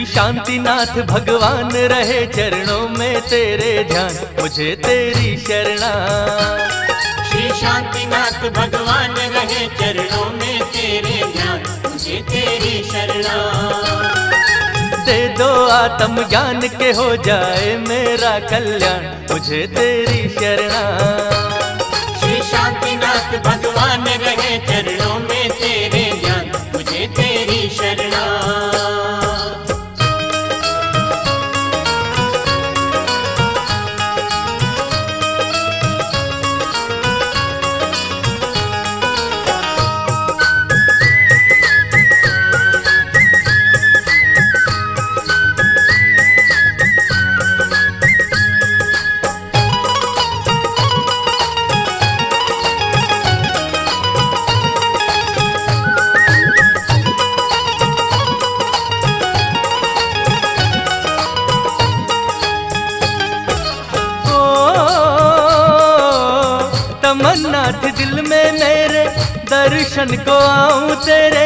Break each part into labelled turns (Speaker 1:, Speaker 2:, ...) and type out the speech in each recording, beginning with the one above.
Speaker 1: शांतिनाथ भगवान रहे चरणों में तेरे ध्यान, मुझे तेरी शरणा।
Speaker 2: श्री शांतिनाथ भगवान रहे चरणों में तेरे ध्यान, मुझे तेरी शरणा।
Speaker 1: दे दो आत्म ज्ञान के हो जाए मेरा कल्याण, मुझे तेरी शरणा।
Speaker 2: श्री शांतिनाथ भगवान रहे चरणों में तेरे ध्यान, मुझे तेरी शरणा।
Speaker 1: तमन्ना थी दिल में मेरे दर्शन को आऊं तेरे,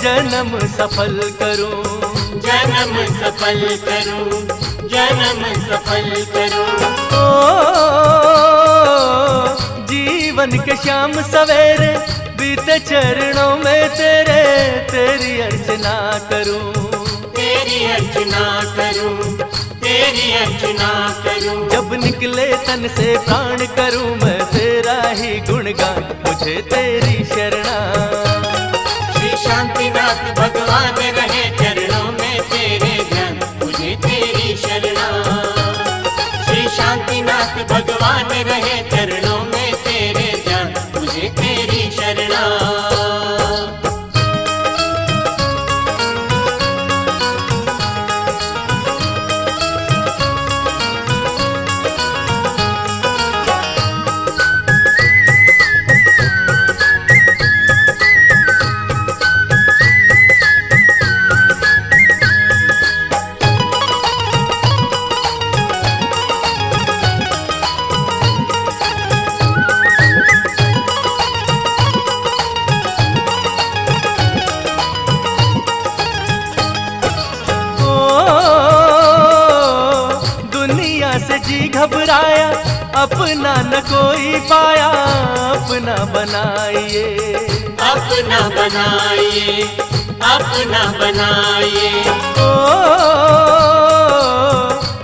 Speaker 1: जन्म सफल करूं,
Speaker 2: जन्म सफल करूं, जन्म सफल करूं।
Speaker 1: ओ जीवन के शाम सवेरे बीते चरणों में तेरे, तेरी अर्चना करूं,
Speaker 2: तेरी अर्चना करूं, तेरी अर्चना करूं।
Speaker 1: जब निकले तन से प्राण करूं मैं तेरा ही गुणगान, मुझे तेरी शरणा।
Speaker 2: श्री शांतिनाथ भगवान रहे चरणों में तेरे ध्यान, मुझे तेरी शरणा। श्री शांतिनाथ भगवान रहे चरणों में तेरे ध्यान, मुझे तेरी शरणा।
Speaker 1: से जी घबराया अपना न कोई पाया, अपना बनाइए,
Speaker 2: अपना बनाइए, अपना बनाइए।
Speaker 1: ओ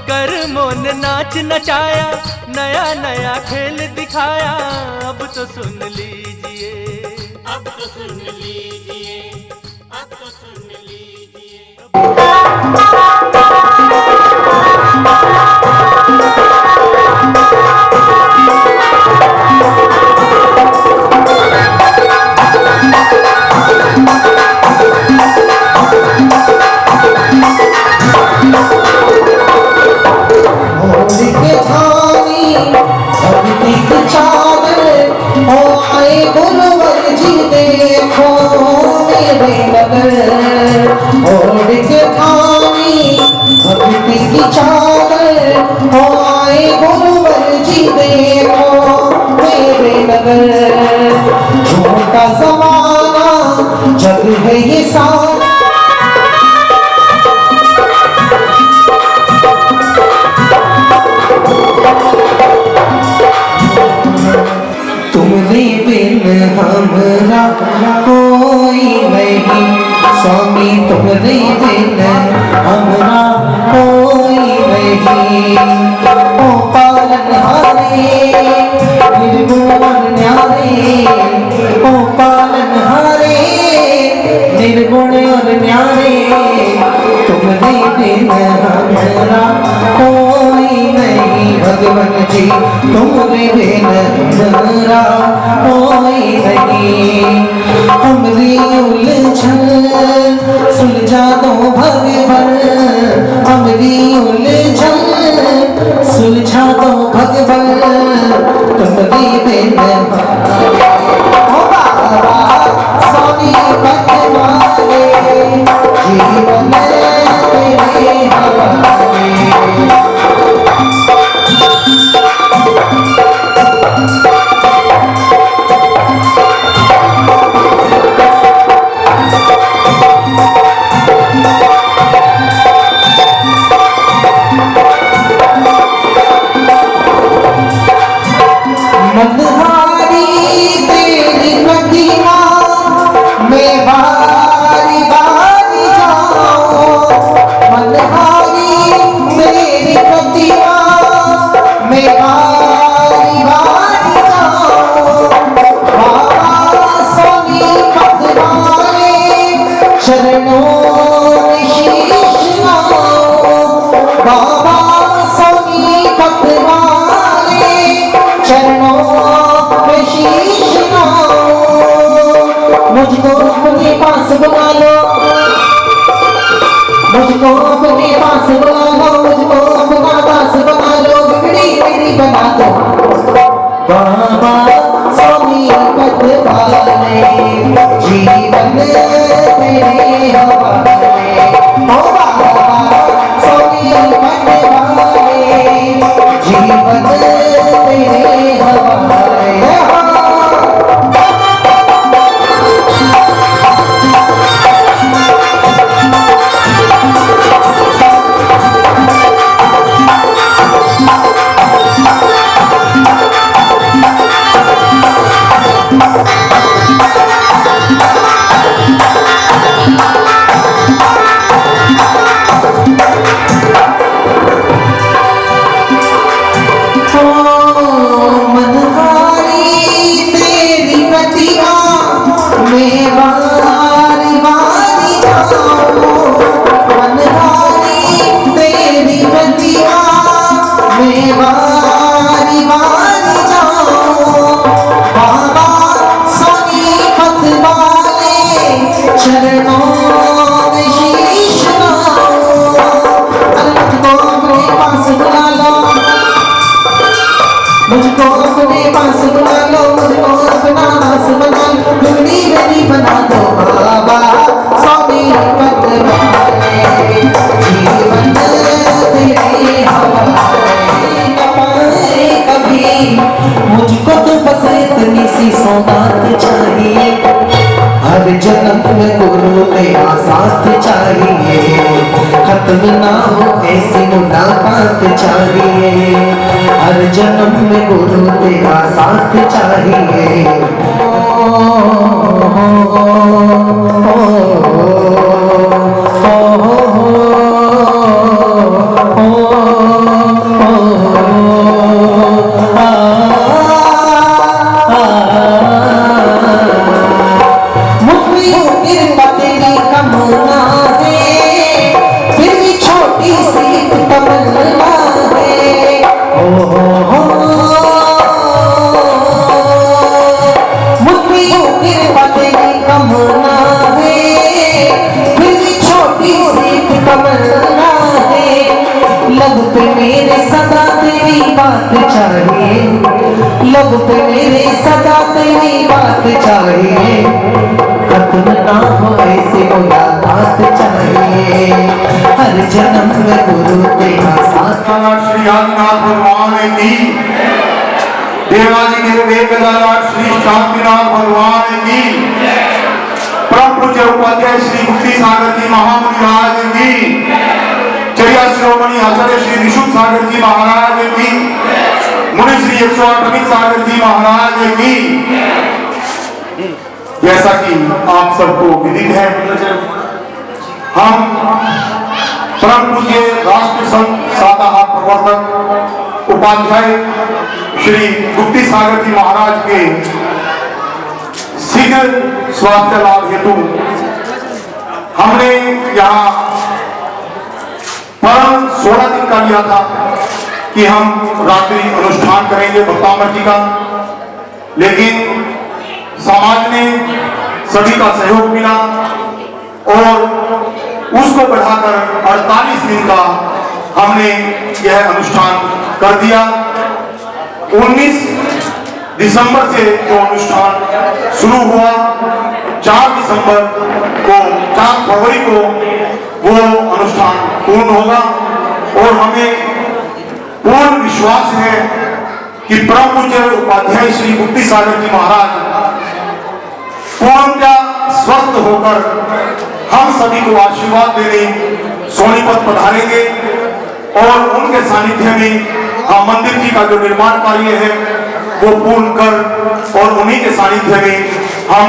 Speaker 1: कर्मों ने नाच नचाया, नया नया खेल दिखाया, अब तो सुन लीजिए,
Speaker 2: अब तो सुन लीजिए, अब तो सुन लीजिए।
Speaker 3: झूठा ज़माना जग है ये सारा, तुमरे बिन हमरा कोई नहीं, स्वामी तुमरे बिन हमरा कोई नहीं। ओ पालनहारे निर्गुण न्यारे, ओ पालनहारे निर्गुण और न्यारे, तुमरे बिन हमरा कोई नहीं। भगवान जी तुमरे बिन हमरा कोई नहीं। हमरी उलझन सुलझा दो भगवान, हमरी उलझन सुलझा दो भगवान, तुमरे बिन स्वामी भगवान जीवन तेरे हवाले। मैं बारी बारी जाऊं मनहारी मेरी प्रतिमा मैं बारी बारी जाऊं बाबा सोनी पतवारे चरणों में शीश नाऊं बाबा सोनी पतवारे चरणों में शीश मुझको अपने पास बुला लो मुझको अपने पास बुला लो मुझको अपना दास बना लो बिगड़ी मेरी बना दो बाबा स्वामी पतवारे जीवन तेरे हवाले ओ बाबा स्वामी पतवारे जीवन तेरे हवाले मुझको अपने पास बुला लो मुझको अपना दास बना लो बिगड़ी मेरी बना दो बाबा स्वामी पतवारे जीवन तेरे हवाले कभी मुझको तो बस इतनी सी सौगात चाहिए हर जन्म में गुरु तेरा साथ चाहिए खत्म ना हो ऐसी मुलाकात चाहिए हर जन्म में गुरु तेरा साथ चाहिए लब पे मेरे सदा तेरी बात चाहिए लब पे मेरे सदा तेरी बात चाहिए खत्म ना हो ऐसे मुलाकात चाहिए हर जन्म में गुरु तेरा साथ
Speaker 4: श्री आदिनाथ भगवान की देवाजी देव वेंकटनाथ श्री शांतिनाथ भगवान की परम पूज्य उपाध्याय श्री मुक्ति सागर जी महामुनि महाराज की चर्या शिरोमणि आचार्य श्री विशुद्ध सागर जी महाराज की मुनि श्री 108 अमित सागर जी महाराज की जैसा कि आप सबको विदित है हम परम पूज्य राष्ट्र संत सादाहार प्रवर्तक उपाध्याय श्री मुक्ति सागर जी महाराज के शीघ्र स्वास्थ्य लाभ हेतु हमने यहाँ परम 16 दिन का लिया था कि हम रात्रि अनुष्ठान करेंगे भक्तामर जी का लेकिन समाज ने सभी का सहयोग मिला और उसको बढ़ाकर 48 दिन का हमने यह अनुष्ठान कर दिया 19 दिसंबर से जो अनुष्ठान शुरू हुआ 4 दिसंबर को 4 फरवरी को वो अनुष्ठान पूर्ण होगा और हमें पूर्ण विश्वास है कि परम पूज्य उपाध्याय श्री मुक्ति सागर जी महाराज पूर्णतः स्वस्थ होकर हम सभी को आशीर्वाद देने सोनीपत पधारेंगे और उनके सानिध्य में हम मंदिर जी का जो निर्माण कार्य है वो पूर्ण कर और उन्हीं के सानिध्य में हम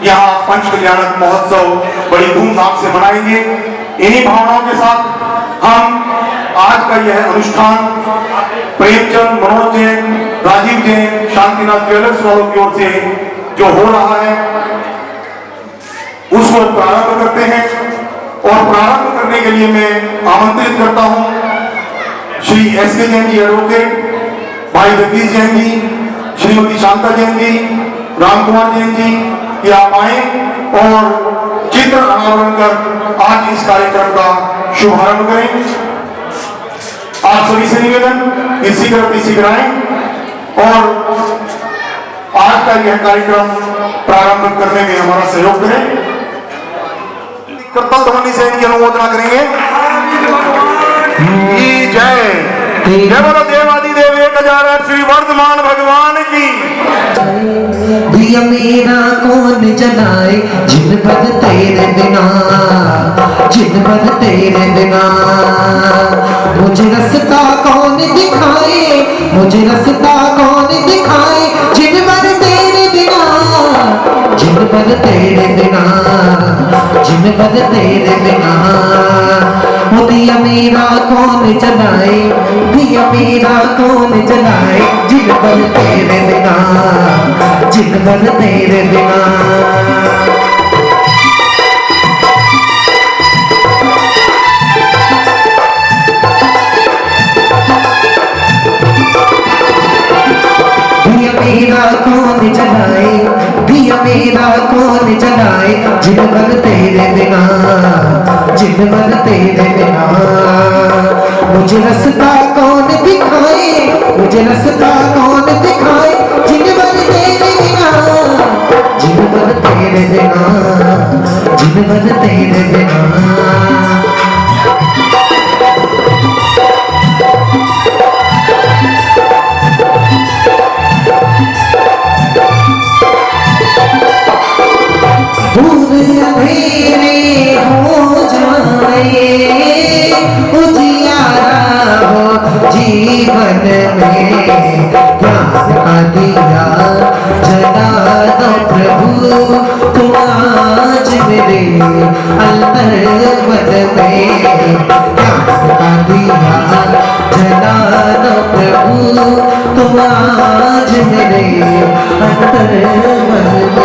Speaker 4: यहाँ पंच कल्याणक महोत्सव बड़ी धूमधाम से मनाएंगे। इन्हीं भावनाओं के साथ हम आज का यह अनुष्ठान प्रेमचंद, मनोज जैन, राजीव जैन, शांतिनाथ ज्वेलर्स वालों की ओर से जो हो रहा है उसको प्रारंभ करते हैं। और प्रारंभ करने के लिए मैं आमंत्रित करता हूं श्री एस.के. जैन जी एडवोकेट, भाई जगदीश जैन जी, श्रीमती शांता जैन जी, रामकुमार जैन जी कि आप आए और चित्र अनावरण कर आज इस कार्यक्रम का शुभारंभ करें। आप सभी से निवेदन इसी कराएं और आज का यह कार्यक्रम प्रारंभ करने में हमारा सहयोग करें। करतल ध्वनि से इनकी अनुमोदना करेंगे। जय जय बोलो देवादिदेव 1008 श्री वर्धमान भगवान की।
Speaker 3: दिया मेरा कौन जलाए जिन पर तेरे बिना, जिन पर तेरे बिना। मुझे रास्ता कौन दिखाए, मुझे रास्ता कौन दिखाए जिन पर तेरे बिना, जिन पर तेरे बिना, जिन पर तेरे बिना। दिया मेरा कौन जलाए, दिया मेरा कौन जलाए जिन पर तेरे बिना, जिन पर तेरे बिना। दिया मेरा कौन जलाए, दिया मेरा कौन जलाए जिन पर तेरे बिना, जिन पर तेरे बिना। मुझे रास्ता कौन दिखाए, मुझे रास्ता कौन दिखाए जिन पर तेरे बिना, जिन पर तेरे बिना, जिन पर तेरे बिना। दूर अंधेरे हो जाए, उजियारा हो जीवन में, ज्ञान दिया जला दो प्रभु तुम आज मेरे अंतर मन में। ज्ञान दिया जला दो प्रभु तुम आज मेरे अंतर मन में।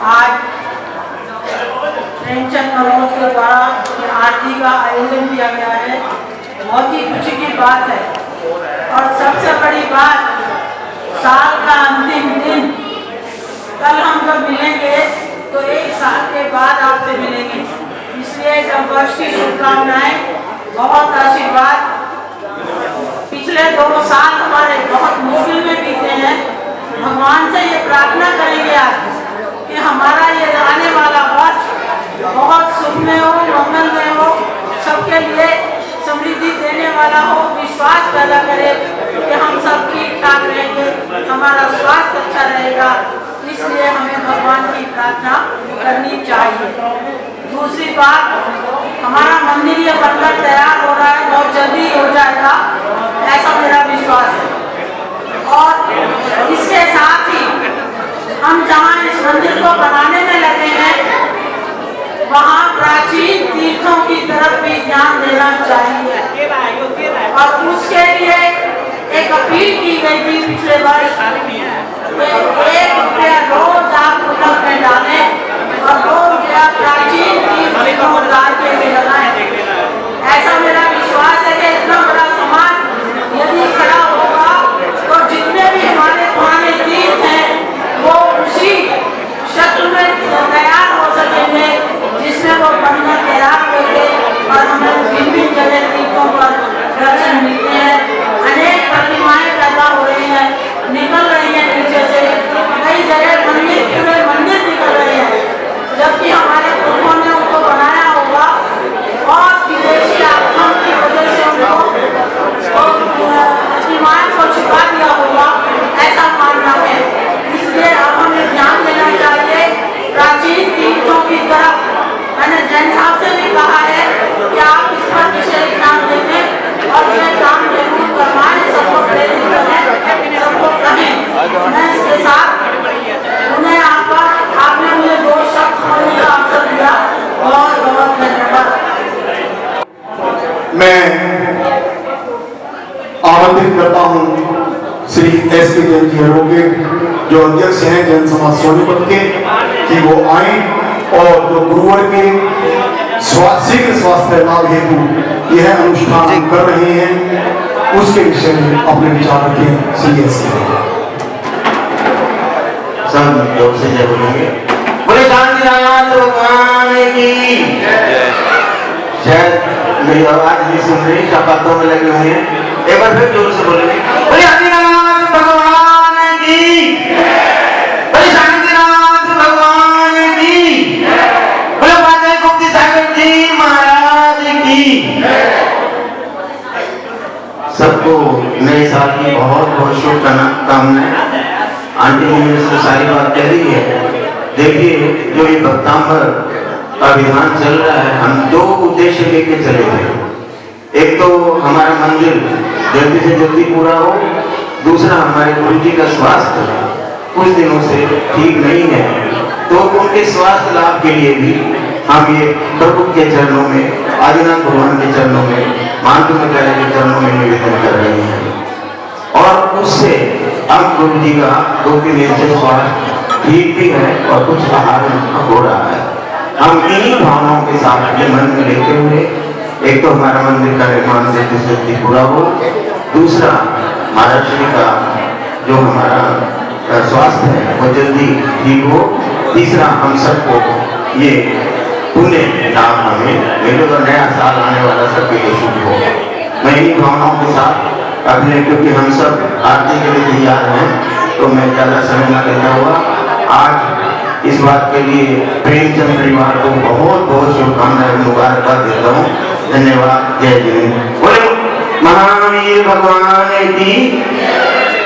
Speaker 5: आज प्रेमचंद मनोज के द्वारा आरती का आयोजन किया गया है। बहुत ही खुशी की बात है और सबसे बड़ी बात, साल का अंतिम दिन। कल हम जब मिलेंगे तो एक साल के बाद आपसे मिलेंगे, इसलिए नववर्ष की शुभकामनाएं, बहुत आशीर्वाद। पिछले 2 साल हमारे बहुत मुश्किल में बीते हैं। भगवान से ये प्रार्थना करेंगे आज कि हमारा ये आने वाला वर्ष बहुत सुखमय हो, मंगलमय हो, सबके लिए समृद्धि देने वाला हो, विश्वास पैदा करे कि हम सब ठीक ठाक रहेंगे, हमारा स्वास्थ्य अच्छा रहेगा। इसलिए हमें भगवान की प्रार्थना करनी चाहिए। दूसरी बात, हमारा मंदिर ये बनकर तैयार हो रहा है, बहुत जल्दी हो जाएगा, ऐसा मेरा विश्वास है। और इसके साथ ही हम जहाँ इस मंदिर को बनाने में लगे हैं, वहाँ प्राचीन तीर्थों की तरफ भी ध्यान देना चाहिए। और उसके लिए एक अपील की गई थी पिछले वर्ष, 1 रुपया रोज आप पुस्तक में डालें और 2 रुपया प्राचीन तीर्थों के लिए लगाएं। ऐसा मेरा विश्वास है कि इतना बड़ा समाज यदि खड़ा होगा तो जितने भी हमारे पुराने तीर्थ हैं वो उसी शक्ल में तैयार हो सकेंगे जिसमें वो बनकर तैयार होंगे। और हमें भिन्न जगह तीर्थों पर दर्शन मिलते हैं। अनेक प्रतिमाएं पैदा हो रही हैं, निकल रही हैं नीचे से, कई जगह मंदिर पूरे मंदिर निकल रहे हैं, जबकि हमारे
Speaker 4: श्री एस के जैन जी एडवोकेट जो अध्यक्ष हैं जैन समाज सोनीपत के, कि वो आए और जो गुरुवार के शीघ्र स्वास्थ्य लाभ हेतु यह अनुष्ठान कर रहे हैं उसके विषय में अपने विचार रखें। सीएस
Speaker 6: सब लोग से जय बोलेंगे। बोले शांतिनाथ भगवान की। शायद मेरी आवाज नहीं सुन रही, सब बातों में लगे हुए हैं। एक बार फिर जोर से बोलेंगे। बोले शांतिनाथ भगवान की। बोले शांतिनाथ भगवान की। बोले माता गुप्ती सागर जी महाराज की। सबको नए साल की बहुत बहुत शुभकामनाएं। आंटी ने मुझसे सारी बात कह दी है। देखिए जो ये भक्तांबर अभियान चल रहा है, हम दो उद्देश्य लेके चले थे। एक तो हमारा मंदिर जल्दी से जल्दी पूरा हो, दूसरा हमारे गुरु जी का स्वास्थ्य कुछ दिनों से ठीक नहीं है, तो उनके स्वास्थ्य लाभ के लिए भी हम ये प्रभु के चरणों में, आदिनाथ भगवान के चरणों में, मातृकाली के चरणों में निवेदन कर रहे हैं। और उससे अब गुरु जी का 2-3 दिन से स्वास्थ्य ठीक भी है और कुछ आहार हो रहा है। हम इन्हीं भावनाओं के साथ ये मन में लेते हुए, एक तो हमारा मंदिर का निर्माण जल्दी से जल्दी पूरा हो, दूसरा महाराज श्री का जो हमारा स्वास्थ्य है वो जल्दी ठीक हो, तीसरा हम सबको ये पुण्य लाभ हमें मिले और नया साल आने वाला सबके लिए शुभ हो। मैं इन्हीं भावनाओं के साथ अपने, क्योंकि हम सब आरती के लिए तैयार हैं, तो मैं ज़्यादा समय न लेता हुआ आज इस बात के लिए प्रेमचंद परिवार को बहुत बहुत शुभकामनाएं मुबारकबाद देता हूँ। धन्यवाद। जय हिंद। बोले महावीर भगवान की।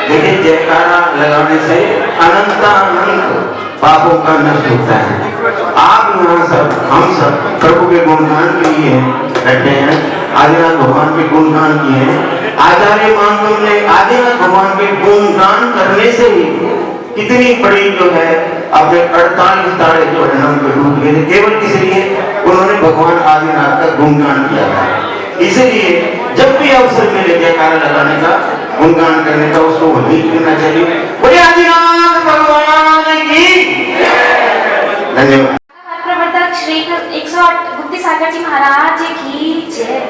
Speaker 6: देखिए जयकारा लगाने से अनंत पापों का नष्ट होता है। आप यहाँ सब, हम सब प्रभु के गुणगान के लिए बैठे हैं, आदिनाथ भगवान के गुणगान किए हैं। आचार्य मानव ने आदिनाथ भगवान के गुणगान करने से ही कितनी बड़ी जो है अपने 48 तारे जो है नाम पे डूब गए थे, केवल इसलिए उन्होंने भगवान आदिनाथ का गुणगान किया था। इसलिए जब भी अवसर मिले जयकारा लगाने का, गुणगान करने का, उसको वही करना चाहिए। बोले आदिनाथ भगवान की। धन्यवाद।
Speaker 7: प्रवर्तक श्री 108 गुप्ती सागर जी महाराज की जय।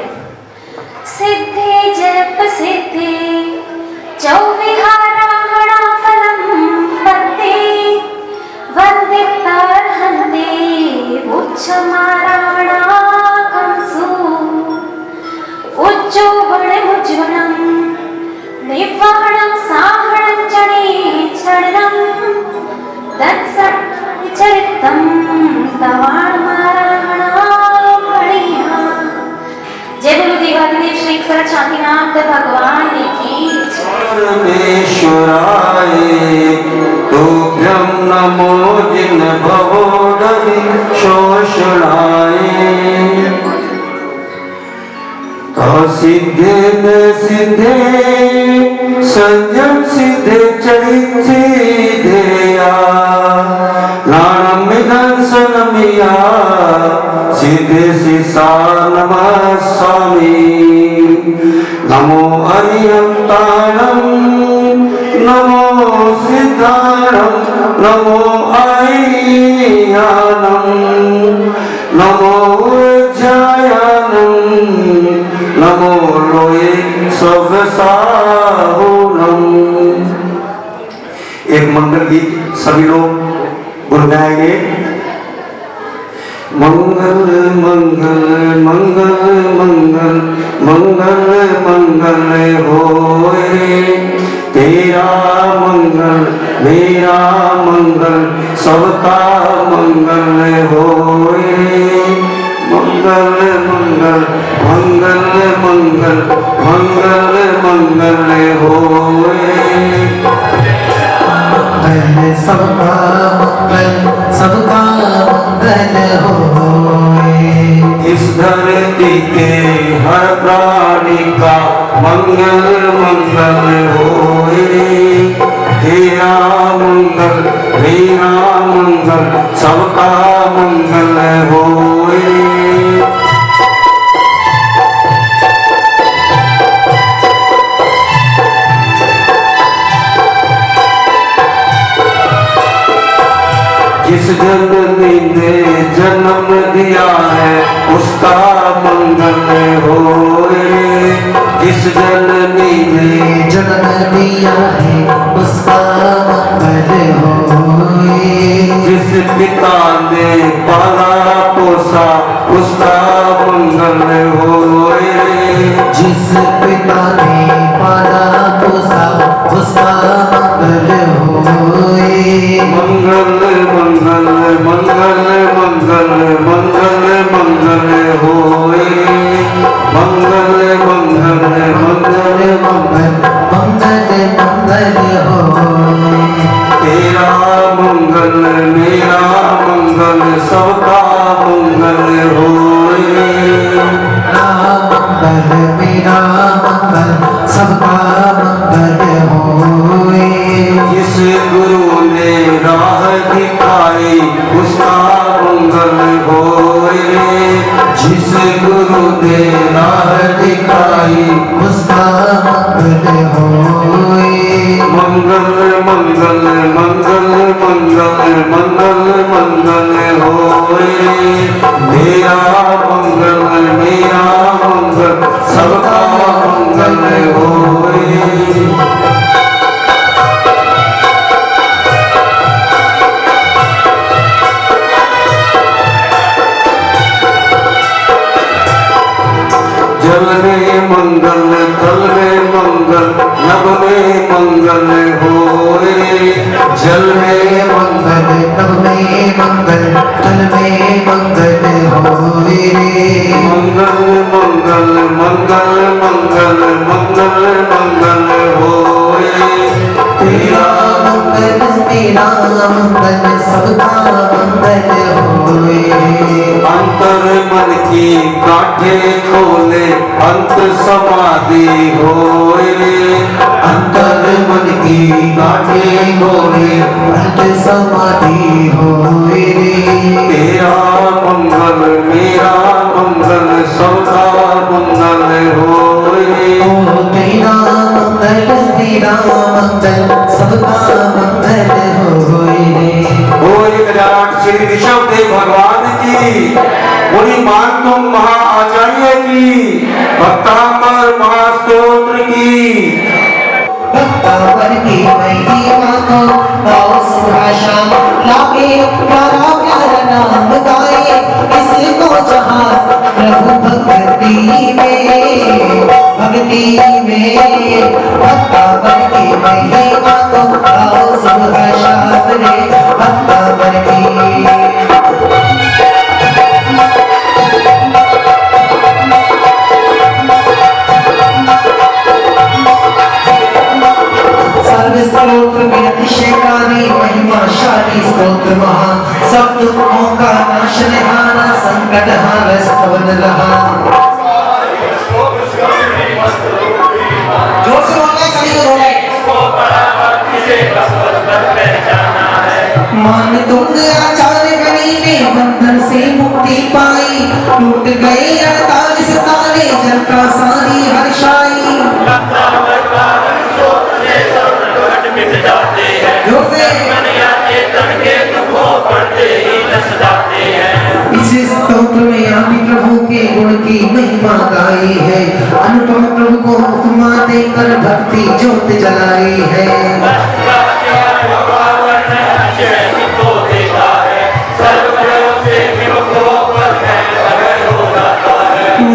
Speaker 7: सिद्धि जप सिद्धि चौविहारा फलम वन्दे वन्दितार्हन्ते उच्चमाराणा कंसु उज्ज्वलमुज्ज्वलं निवारणं साहरणं चरणं तत्सच्चरितं तवाणमाराणा बढ़िया। जय बोलो देवादिदेव श्री सरल शांतिनाथ भगवान की जय।
Speaker 8: परमेश्वराय तुभ्यं नमो जिन भवोदधि शोषणाय। सिद्धे न सिद्धे संयम सिद्धे चरित सिद्धेया नाणम दर्शनमिया सिद्धे शिषा नमः स्वामी। नमो अरिहंताणं नमो सिद्धाणं नमो अय्यानं नमो जयानं नमो लोये स्वसाहुनं। एक मंगल गीत सभी लोग गुनगुनाएंगे। मंगल मंगल मंगल मंगल मंगल मंगल होए, तेरा मंगल मेरा मंगल सबका मंगल होए। मंगल मंगल मंगल मंगल मंगल मंगल होए।
Speaker 3: सबका मंगल होए।
Speaker 8: इस धरती के हर प्राणी का मंगल मंगल होए। तेरा मंगल मेरा मंगल सबका मंगल होए। उसका मंगल होए। जिस जननी ने
Speaker 3: जन्म लिया है उसका मंगल होए।
Speaker 8: जिस पिता ने पाला पोसा उसका मंगल होए।
Speaker 3: जिस पिता ने पाला पोसा उसका मंगल होए।
Speaker 8: मंगल मंगल मंगल मंगल मंगल मंगल होए। मंगल मंगल मंगल
Speaker 3: मंगल मंगल मंगल होए।
Speaker 8: तेरा मंगल मेरा मंगल सबका मंगल होए।
Speaker 3: मंगल मेरा मंगल सबका मंगल होए।
Speaker 8: जिस गुरु ने राह दिखाई उसका मंगल होए।
Speaker 3: जिस गुरु ने राह दिखाई उसका मंगल होए।
Speaker 8: मंगल मंगल मंगल मंगल मंगल मंगल होए। मेरा मंगल मेरा मंगल सबका मंगल होए। जल में मंगल थल में मंगल नभ में मंगल होए। जल में
Speaker 3: मंगल नभ में मंगल तल में मंगल होए।
Speaker 8: मंगल मंगल मंगल मंगल मंगल मंगल होए।
Speaker 3: तेरा मंगल मेरा मंगल सबका मंगल होए।
Speaker 8: अंतर मन की काठे खोले अंत समाधि होए।
Speaker 3: अंतर मन की गाठे खोले अंत समाधि होए।
Speaker 8: तेरा मंगल मेरा मंगल सबका मंगल होए।
Speaker 3: ओ तेरा मंगल मेरा मंगल सबका मंगल होए।
Speaker 8: वो 1008 श्री ऋषभदेव भगवान की, मुनि मानतुम महाआचार्य की, भक्तांबर महास्तोत्र की।
Speaker 3: भक्तांबर की महिमा को गाओ सुभाषा लागे प्यारा प्यारा नाम गाए। इसको जहाँ प्रभु भक्ति में भक्तांबर की महिमा को गाओ सुभाषा रे भक्तांबर की। स्तोत्र में अतिशयकारी महिमाशाली स्तोत्र महा सब दुखों का नाशनहारा संकट हार स्तवन रहा। जोर से बोलना है सभी को मान तुंग आचार्य गणी ने बंधन से मुक्ति पाई। टूट गए 48 तारे जल का सारी हर्षाई। इस स्तोत्र में आपने प्रभु के गुण की महिमा गाई है। अनुपम प्रभु को उपमा देकर भक्ति ज्योत जलाई है।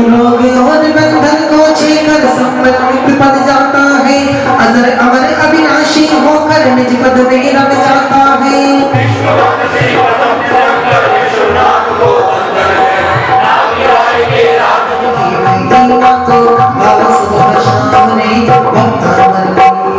Speaker 3: रोग और बंधन को छीकर संबंध मुक्त पद जाता है। अजर अमर अविनाशी होकर निज पद में रम जाता है। महिमा को गाओ सुबह शाम रे भक्तांबर की।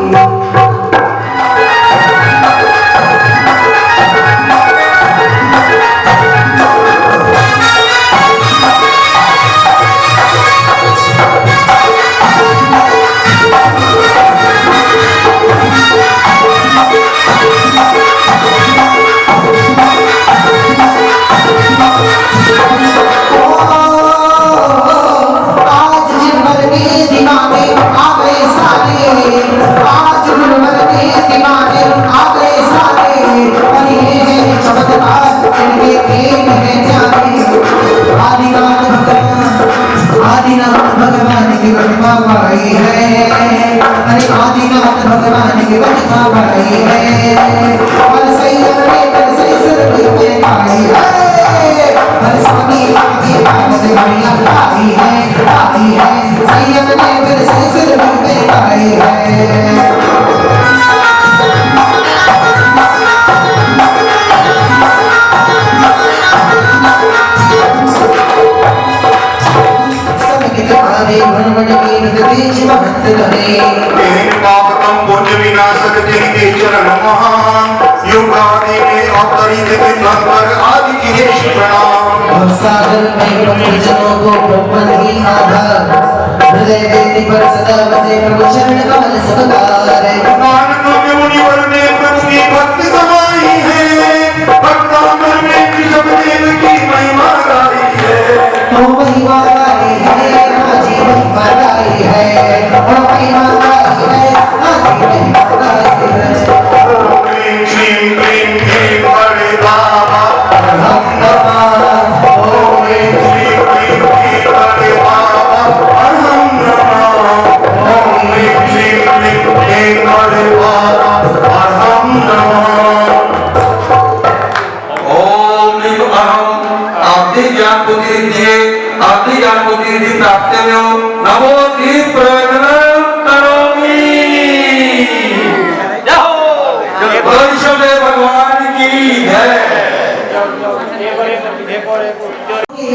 Speaker 3: आज जिन महिमा पाई है, अरे आदिनाथ भगवान की महिमा पाई है, और संयम में बरसे सिर पे पाई है, और स्वामी की बात महिमा पाई है, संयम में बरसे सिर पे पाई है।
Speaker 4: पुण्य विनाशक तेरे चरण महान युगादि में अवतरित दिगंबर आदि गिरीश प्रणाम।
Speaker 3: सागर में ब्रह्मजनों को ब्रह्म ही आधार, हृदय वेदी पर सदा बसे प्रभु चरण कमल सबकार।
Speaker 4: नानक मुनिवर में प्रभु की भक्ति समाई है, भक्तामर में ऋषभ देव की महिमा गाई है।
Speaker 3: तो महिमा गाई है, आजी महिमा गाई है, तो महिमा गाई है, आजी महिमा गाई है।
Speaker 4: क्लीं क्लीं क्लीं क्लीं बड़े बाबा हम नमः, ओम क्लीं क्लीं क्लीं बड़े बाबा हम नमः, ओम क्लीं क्लीं क्लीं बड़े बाबा हम नमः।
Speaker 8: ओम निम अहम आपके ज्ञान को दीजिए, आपके ज्ञान को दीजिए प्राप्त हो नमो दीप प्रवचन करोमि। भगवान की जय।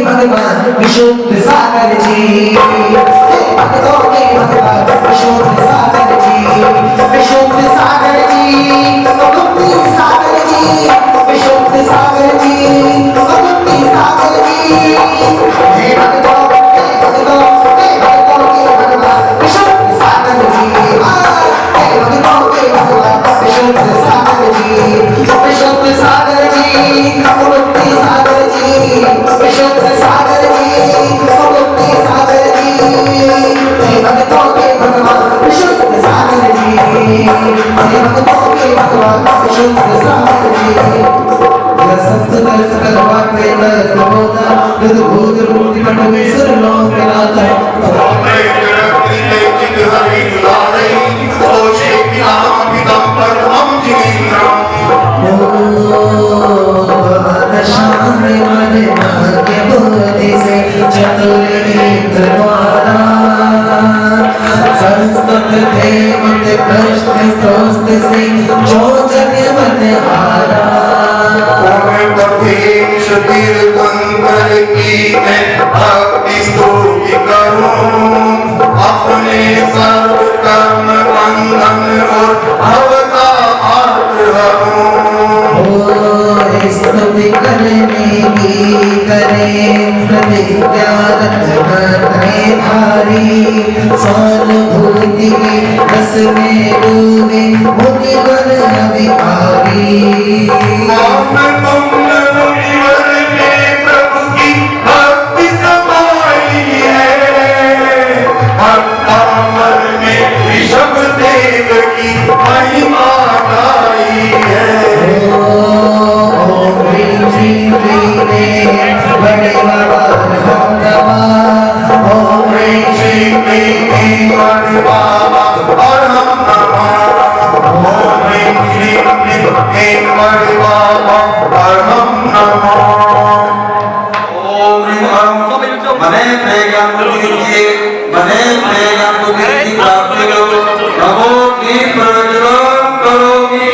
Speaker 3: भगवान विशुद्ध सागर जी, भक्तों के भगवान विशुद्ध सागर जी, विशुद्ध सागर जी, मुक्ति सागर जी, विशुद्ध सागर जी, मुक्ति सागर जी। हे भक्तों के भगवान विशुद्ध सागर जी, हे भक्तों के भगवान विशुद्ध सागर जी, विशुद्ध सागर जी, मुक्ति सागर जी, विशुद्ध सागर जी, मुक्ति सागर जी। हे भक्तों के भगवान विशुद्ध सागर जी, हे भक्तों के भगवान विशुद्ध सागर जी। संत दर्श करवाते नर बोधा, दुध भूत रूप कटवे सुर लोक नाथ। शाम मन भाग्य बुद्धि से चतुर नेत्र द्वारा, संस्कृत थे मत प्रश्न स्रोत से जो जग मन हारा।
Speaker 4: तीर्थंकर की मैं भक्ति स्तुति करूं, अपने सर्व कर्म बंधन और भव का अर्थ हरूं।
Speaker 3: स्तुति करने की करे प्रतिज्ञा रखने भारी, सहानुभूति के रस में डूबे मुनिवर अभिकारी।
Speaker 4: प्रभु की भक्ति समाई है, भक्तामर में ऋषभ देव की महिमा गाई है।
Speaker 3: ओम क्लीं क्लीं क्लीं बड़े बाबा हम नमः, ओम क्लीं क्लीं क्लीं
Speaker 4: बड़े बाबा और हम नमः, ओम क्लीं क्लीं क्लीं बड़े बाबा और हम नमः।
Speaker 8: ओम निम अहम मने ज्ञान को दीजिए, मने ज्ञान को दीजिए प्राप्त हो नमो दीप प्रवचन करोमि।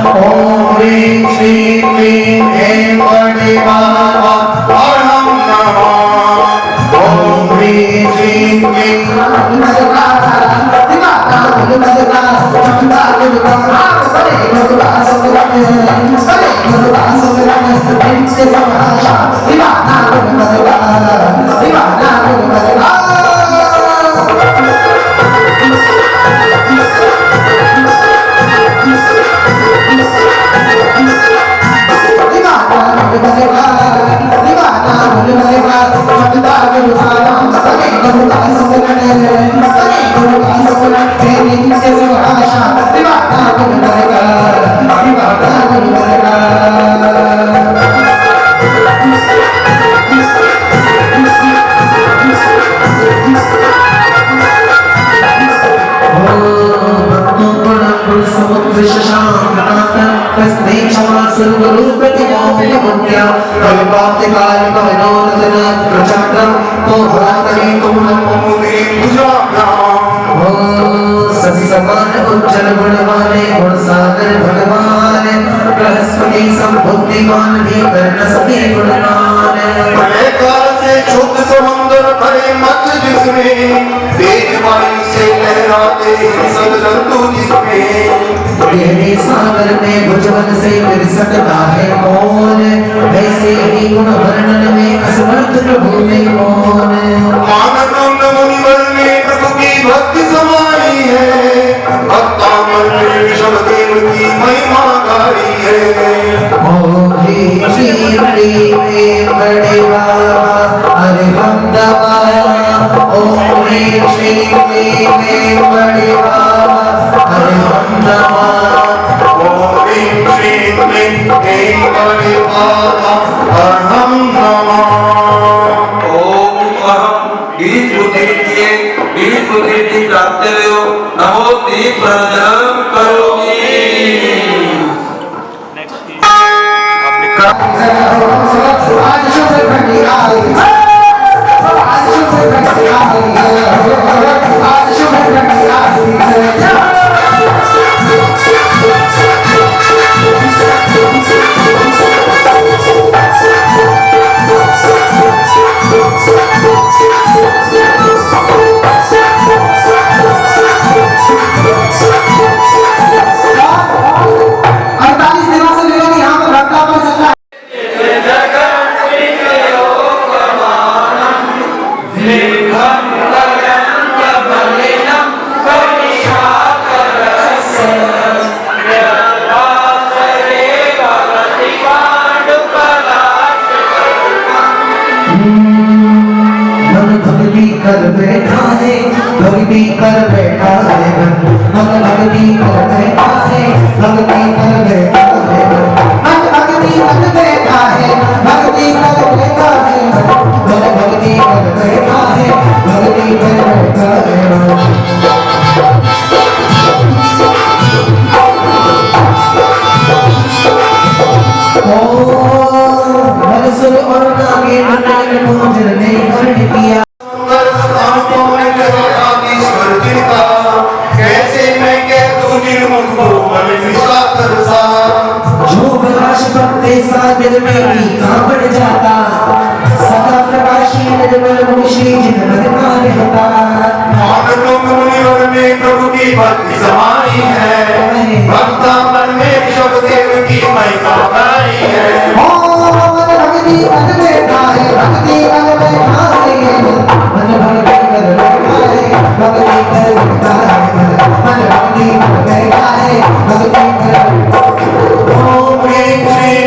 Speaker 3: ओम क्लीं क्लीं क्लीं हे बड़े बाबा
Speaker 4: और हम नमः, ओम क्लीं क्लीं क्लीं
Speaker 3: Viva कल्पांत काल मनोरथन प्रचंडम तो भरातरी तुम नमो ओ सभी समान उज्जवल गुणवाने गुण सागर भगवान बृहस्पति संबुद्धिमान भी कर्ण सभी गुणवान
Speaker 4: भले काल से शुद्ध समुद्र भरे मत जिसमें तेज वायु से लहराते सब जंतु जिसमें
Speaker 3: गहरे सागर में भुजबल से मिल सकता है कौन वैसे ही गुण वर्णन में असमर्थ प्रभु में कौन
Speaker 4: मानव मुनिवर में प्रभु की भक्ति समाई है भक्तामर में ऋषभ देव की महिमा गाई है
Speaker 3: ओम ह्रीं श्रीं क्लीं बड़े बाबा हरे हम दबाया ओम ह्रीं श्रीं क्लीं बड़े बाबा हरे हम दबाया
Speaker 4: ओम ह्रीं श्रीं क्लीं बड़े बाबा अहम नमः
Speaker 8: ओम अहम बीज बुद्धि प्राप्त हो नमो दीप प्रज्वलन करोमि
Speaker 3: आज शुभ घड़ी आई आज शुभ घड़ी आई आज शुभ घड़ी आई कर बैठा है भक्ति कर बैठा है मन भक्ति कर बैठा है भक्ति कर बैठा है मन भक्ति कर बैठा है भक्ति कर बैठा है मन भक्ति कर बैठा है भक्ति कर बैठा है मनसुर और नागे नाग पूजन ने कर्ण किया
Speaker 4: कैसे मैं कह दूं निर्मुख को मन निशाकर सा
Speaker 3: जो प्रकाश भक्ति सा दिल में टीका बढ़ जाता सदा प्रकाशी निर्मल गुण श्री जिन लगता रहता
Speaker 4: मानव मुनिवर में प्रभु की भक्ति समाई है भक्ता मन में ऋषभ देव की महिमा गाई है
Speaker 3: मन भक्ति कर बैठा है भक्ति कर बैठा है मन भक्ति कर बैठा है भक्ति कर बैठा है मन भक्ति कर बैठा है भक्ति कर
Speaker 4: ओम ह्रीं श्रीं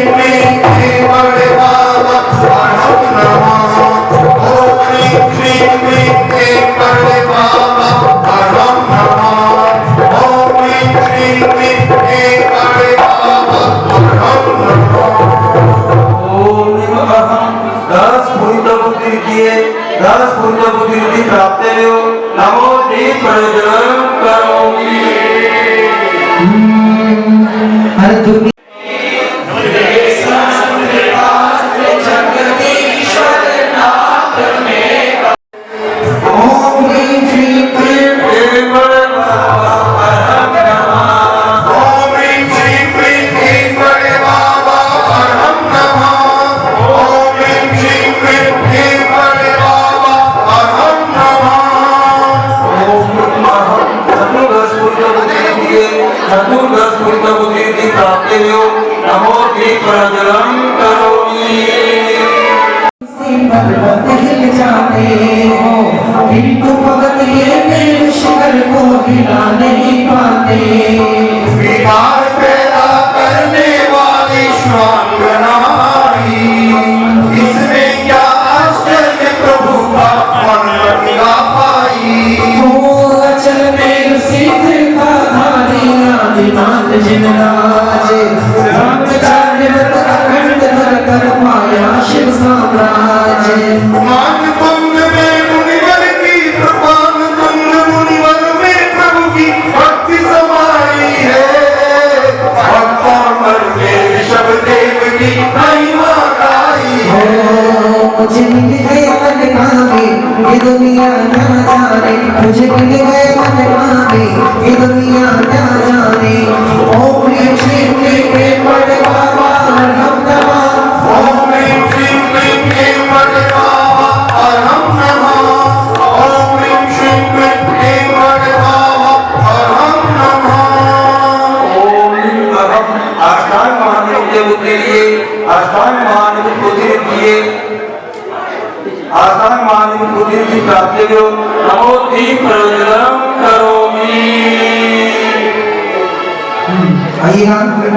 Speaker 4: क्लीं बड़े बाबा अहम नमः ओम ह्रीं श्रीं क्लीं बड़े बाबा अहम नमः ओम ह्रीं श्रीं क्लीं बड़े बाबा अहम नमः
Speaker 8: ओम अहम दस बुद्धि प्राप्त हो नमो दीप प्रज्वलन करोमि
Speaker 3: हर दुनिया ओम ह्रीं श्रीं क्लीं
Speaker 8: बड़े बाबा अहम नमः
Speaker 4: ओम ह्रीं श्रीं क्लीं बड़े बाबा अहम नमः ओम ह्रीं श्रीं क्लीं बड़े बाबा अहम नमः
Speaker 8: ओम अहम चतुर्दश बुद्धि प्राप्त हो नमो दीप प्रज्वलन करोमि
Speaker 3: पर्वत हिल जाते हो किंतु भगत ये मेरे शिखर को हिला नहीं पाते
Speaker 4: विकार पैदा करने वाली श्वांग नारी इसमें क्या आश्चर्य प्रभु का मन लगा पाई
Speaker 3: अचल में सिद्ध का धारी आदिनाथ जिनराज ब्रह्मचार्य व्रत अखंड धर कर पाया शिव साम्राज्य
Speaker 4: मान कुंभ में मुनिवर की कृपान कुंभ मुनिवर में प्रभु की भक्ति समाई है भक्तामर में ऋषभ देव की महिमा गाई
Speaker 8: अष्टांग महादेव देव के लिए अष्टांग महादेव पुत्र दिए अष्टांग महादेव पुत्र की प्राप्ति को नमो दीप प्रज्वलनम करोमि।
Speaker 3: आइए हम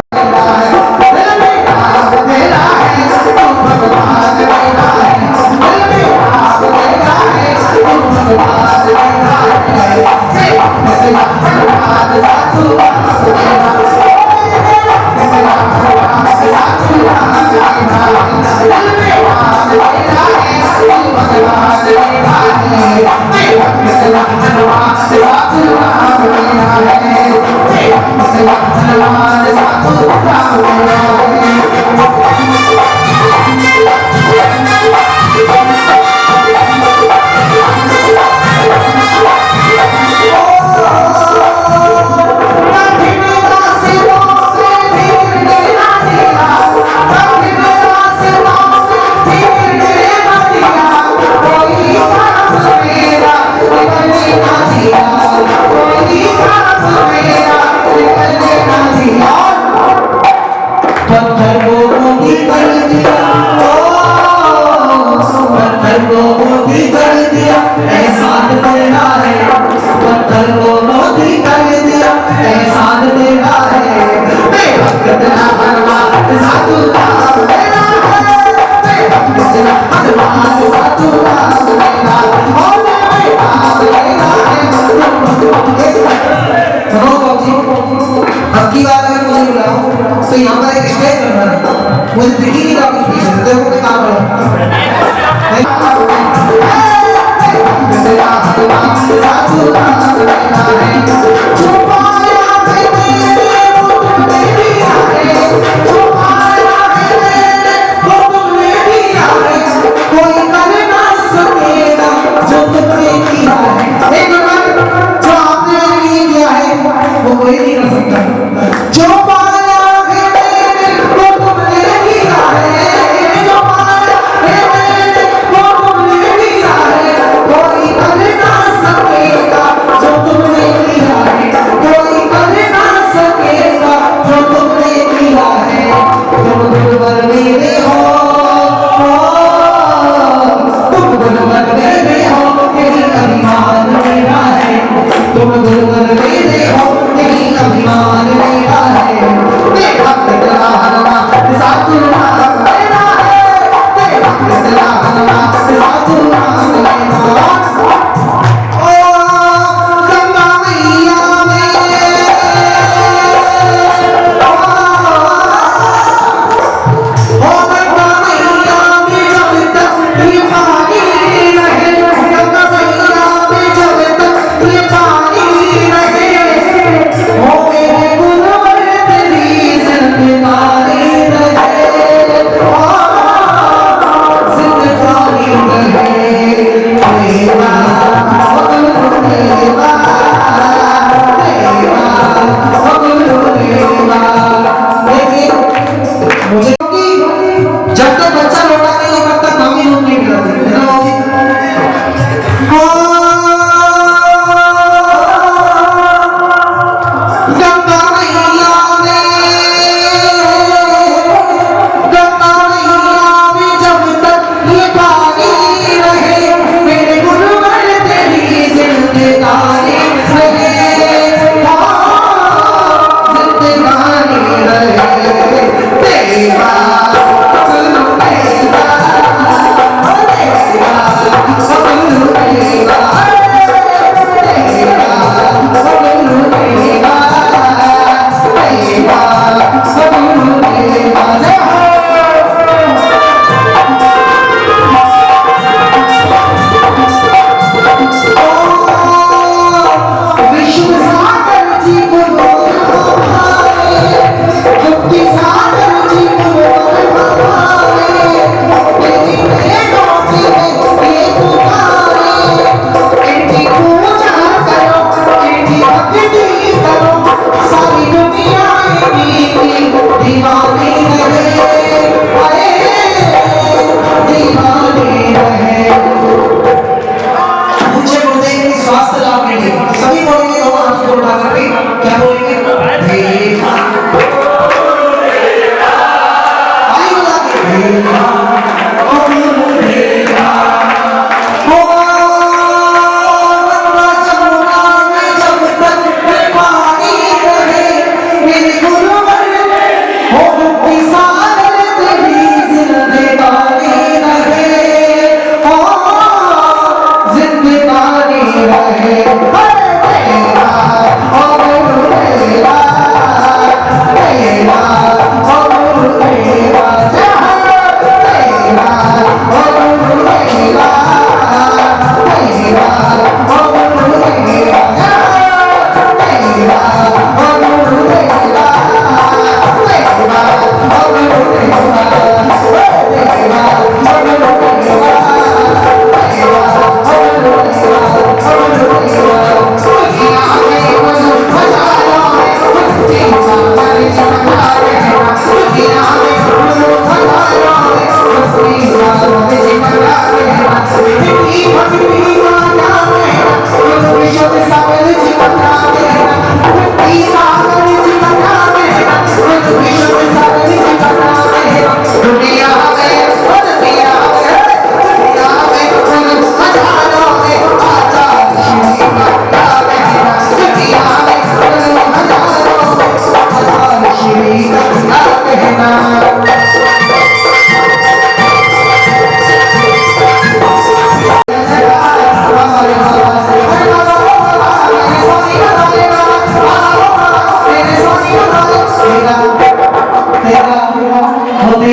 Speaker 3: अबकी बार अगर मुझे बुलाओ तो यहाँ पर एक स्टेज बनना है, मुझे दिखी नहीं रहा कुछ पीछे से, देखो मैं काम कोई नहीं कर सकता जो पाया है मैंने वो तुमने किया है, जो पाया है मैंने वो तुमने किया है, कोई कर ना सकेगा जो तुमने किया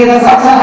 Speaker 3: मेरा सच्चा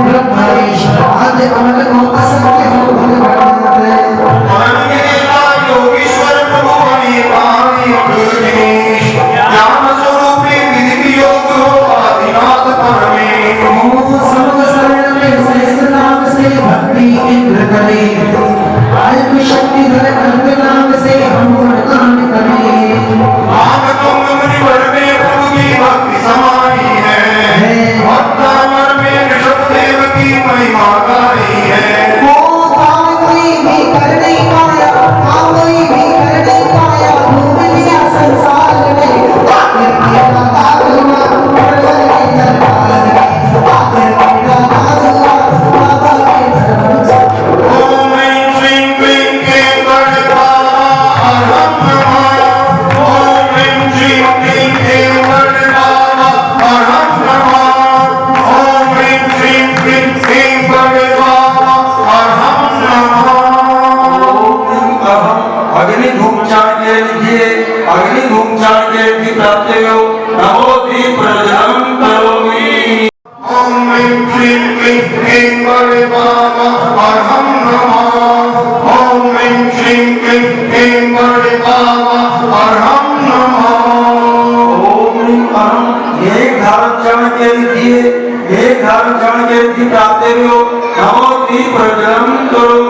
Speaker 8: ब्रह्मणेश आदि अमर को असत्य हो भगवान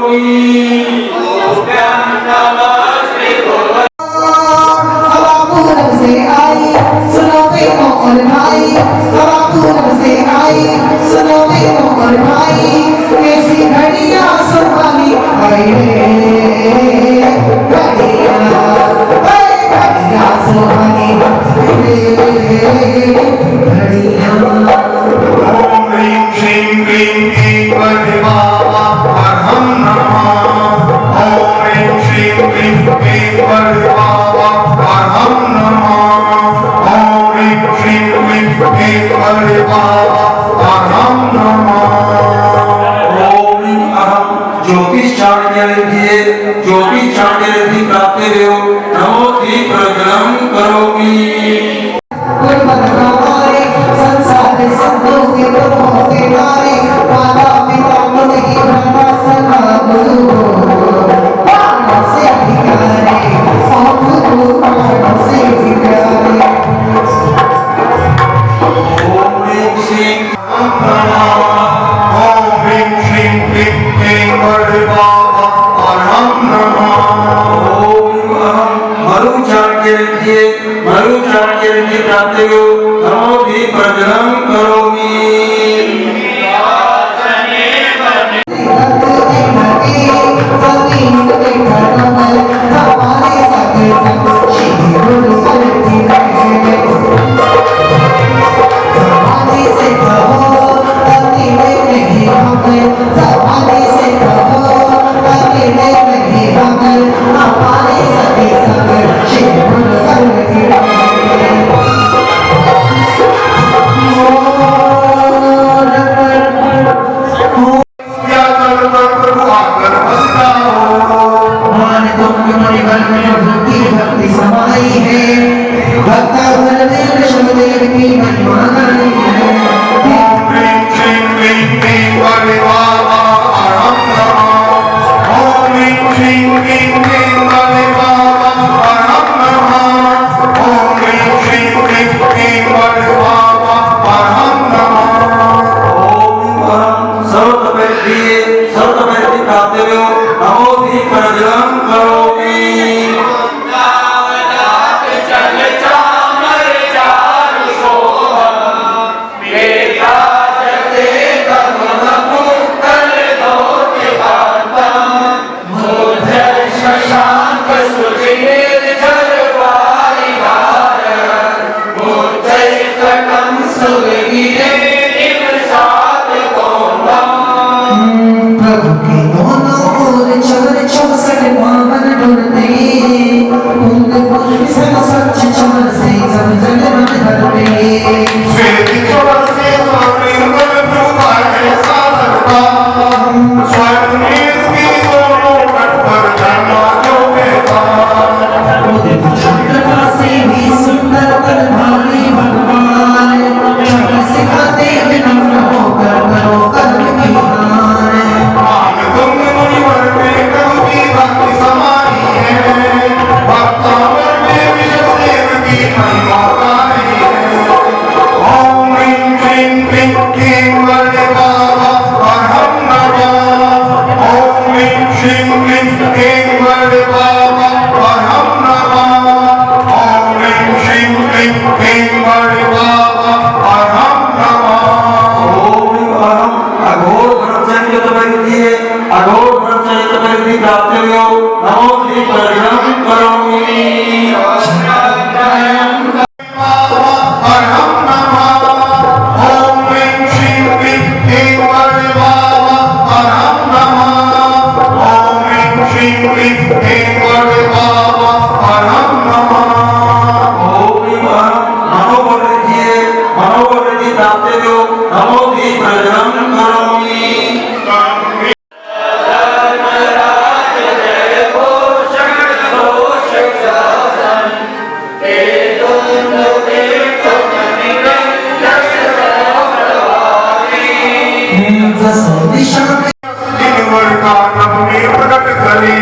Speaker 8: करोमि।
Speaker 3: हवा पूरब से आई सुनो बेनों और भाई, हवा पूरब से आई सुनो बेनों और भाई, ऐसी घड़ियां सुहानी आई रे घड़ियां सुहानी घड़ियां।
Speaker 4: ओम ह्रीं श्रीं क्लीं ऐं परमात्मा अहं नमः। ओम ह्रीं श्रीं क्लीं ऐं परमात्मा अहं नमः। ओम ह्रीं श्रीं क्लीं ऐं परमात्मा अहं नमः।
Speaker 8: ओम अहम ज्योतिषाण्यरिद्धि ज्योतिषाण्यरिद्धि प्राप्तिर्यो नमो ति प्रजनम करोमि।
Speaker 3: संसार संतों के दुखों के मारे माता पिता मुनि ब्रह्मा सभा गुरु प्राणों से अधिकारे और गुरु प्राणों से अधिकारे।
Speaker 8: ओम ह्रीं श्रीं
Speaker 4: ओम ह्रीं श्रीं क्लीं ऐं परमात्मा अहं नमः।
Speaker 8: ओम अहम मरुचाण्यरिद्धि प्राप्तिर्यो नमो ति प्रजनम करोमि।
Speaker 3: भक्ति समाई है भक्ता बलदेव शिवदेव की महिमा गाई है।
Speaker 4: ओम ह्रीं श्रीं क्लीं ऐं परमात्मा अहं नमः। ओम ह्रीं श्रीं क्लीं ऐं परमात्मा अहं नमः। ओम ह्रीं श्रीं क्लीं ऐं परमात्मा अहं नमः।
Speaker 8: ओम अहम सर्वतपरिद्धि प्राप्तिर्यो नमो ति प्रजनम करोमि।
Speaker 3: प्रभु के दोनों ओर चवर 64 पावन ढूंढते, कुंद पुष्प सन सच चमन से सब जग मन भरते।
Speaker 4: श्वेत चमन से स्वामिंगल प्रभु है साधकता, स्वर्ण मेघ की दोनों तट पर जाना जो बेटा।
Speaker 3: उदित चंद्रमा से भी सुंदर बन भारी भगवान, शब्द सिखाते विनम्र होकर करो कर्म की हार।
Speaker 4: मान तुम मुनिवर में प्रभु की भक्ति समाई है, भक्तावर में विष्णुदेव की महिमा गाई है। ओम ह्रीं श्रीं क्लीं ऐं परमात्मा अहं नमः। ओम ह्रीं श्रीं क्लीं ऐं परमात्मा अहं नमः। ओम ह्रीं श्रीं क्लीं ऐं परमात्मा अहं नमः।
Speaker 8: ओम अहम अघोर ब्रह्मचर्य प्राप्तिर्यो नमो ति प्रजनम करोमि।
Speaker 4: अहं नमः। ओम ह्रीं श्रीं क्लीं ऐं परमात्मा अहं नमः। ओम ह्रीं श्रीं क्लीं ऐं परमात्मा अहं नमः।
Speaker 8: ओम अहम मनोवृद्धि प्राप्तिर्यो नमो ति प्रजनम करोमि।
Speaker 4: जिनवर का नभ में प्रकट करे,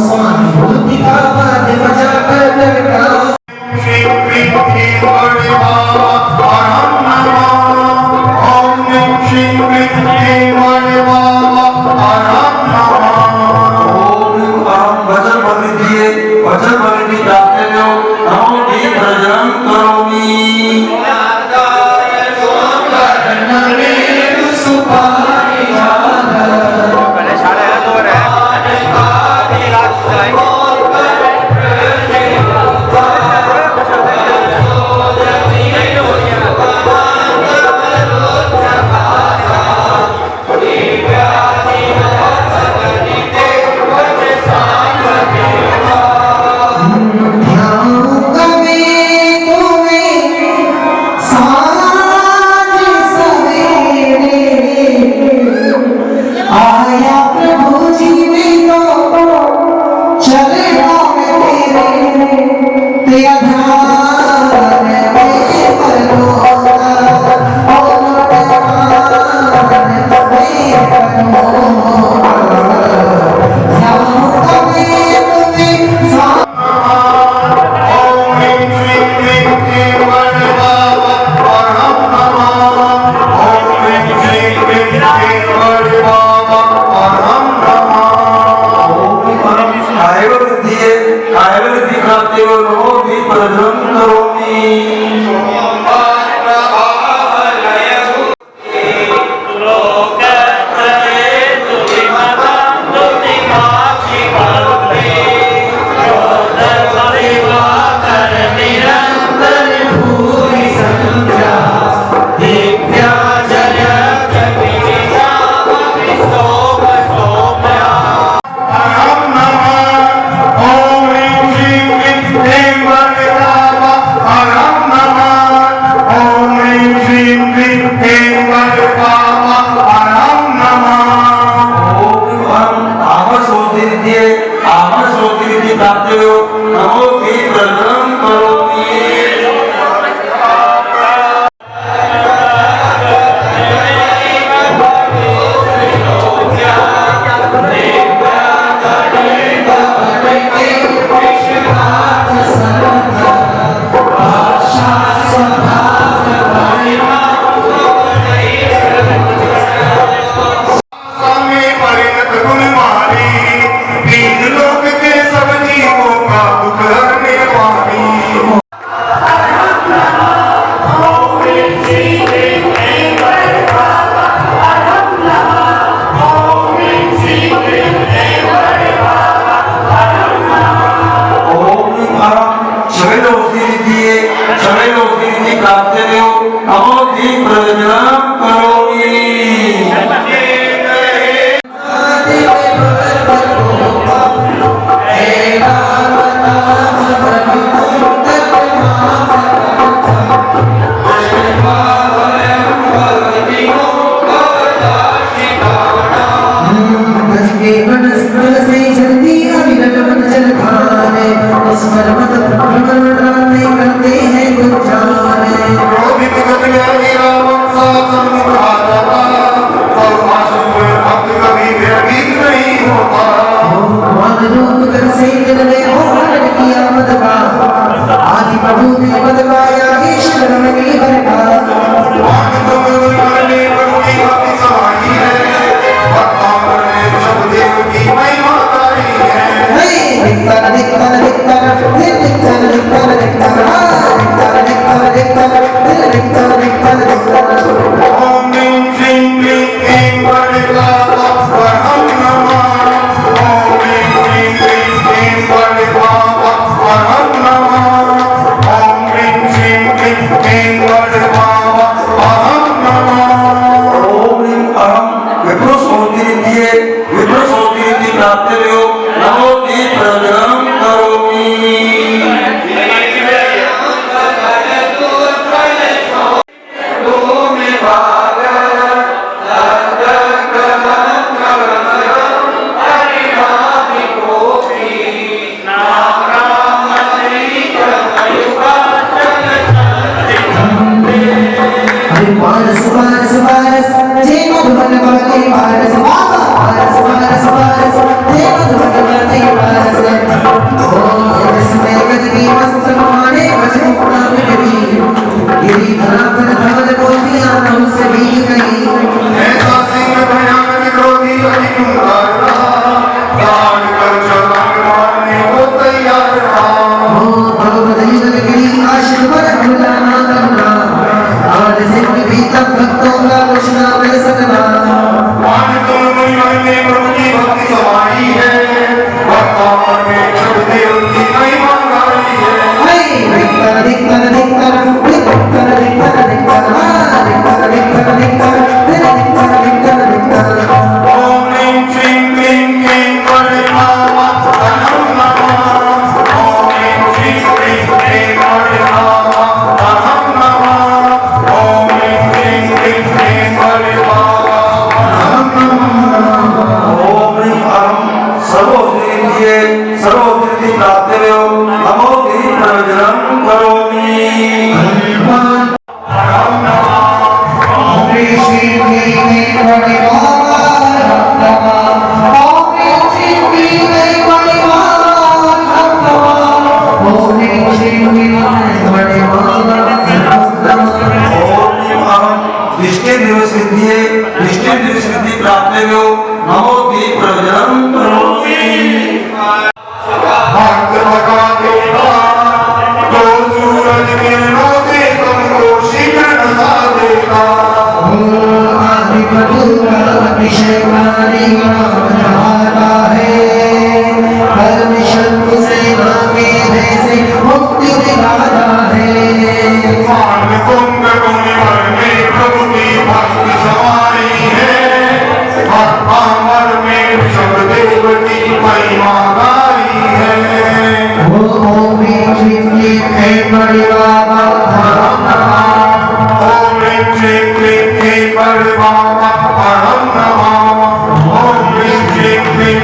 Speaker 3: स्वामी बुद्धि का वाद बजा कर जगता।
Speaker 4: श्री क्लीं ऐं परमात्मा अहं नमः। ओम ह्रीं श्रीं क्लीं ऐं परमात्मा अहं नमः।
Speaker 8: आमर सोचती प्राप्त हो नमो ते प्रजनम करोमि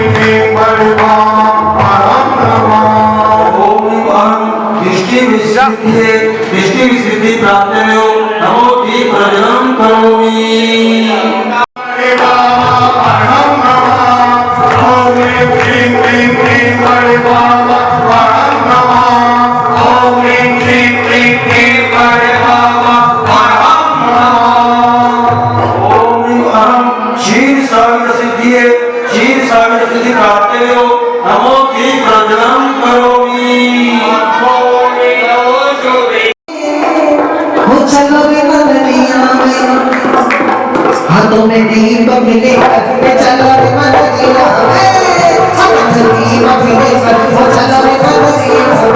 Speaker 4: Bye.
Speaker 8: सिद्धिये दृष्टि सिद्धि प्राप्त हो नमो ती प्रजनम करोमि
Speaker 3: हाथों में दीप मिले चलो रे मदनिया में हाथों में दीप मिले चलो रे मदनिया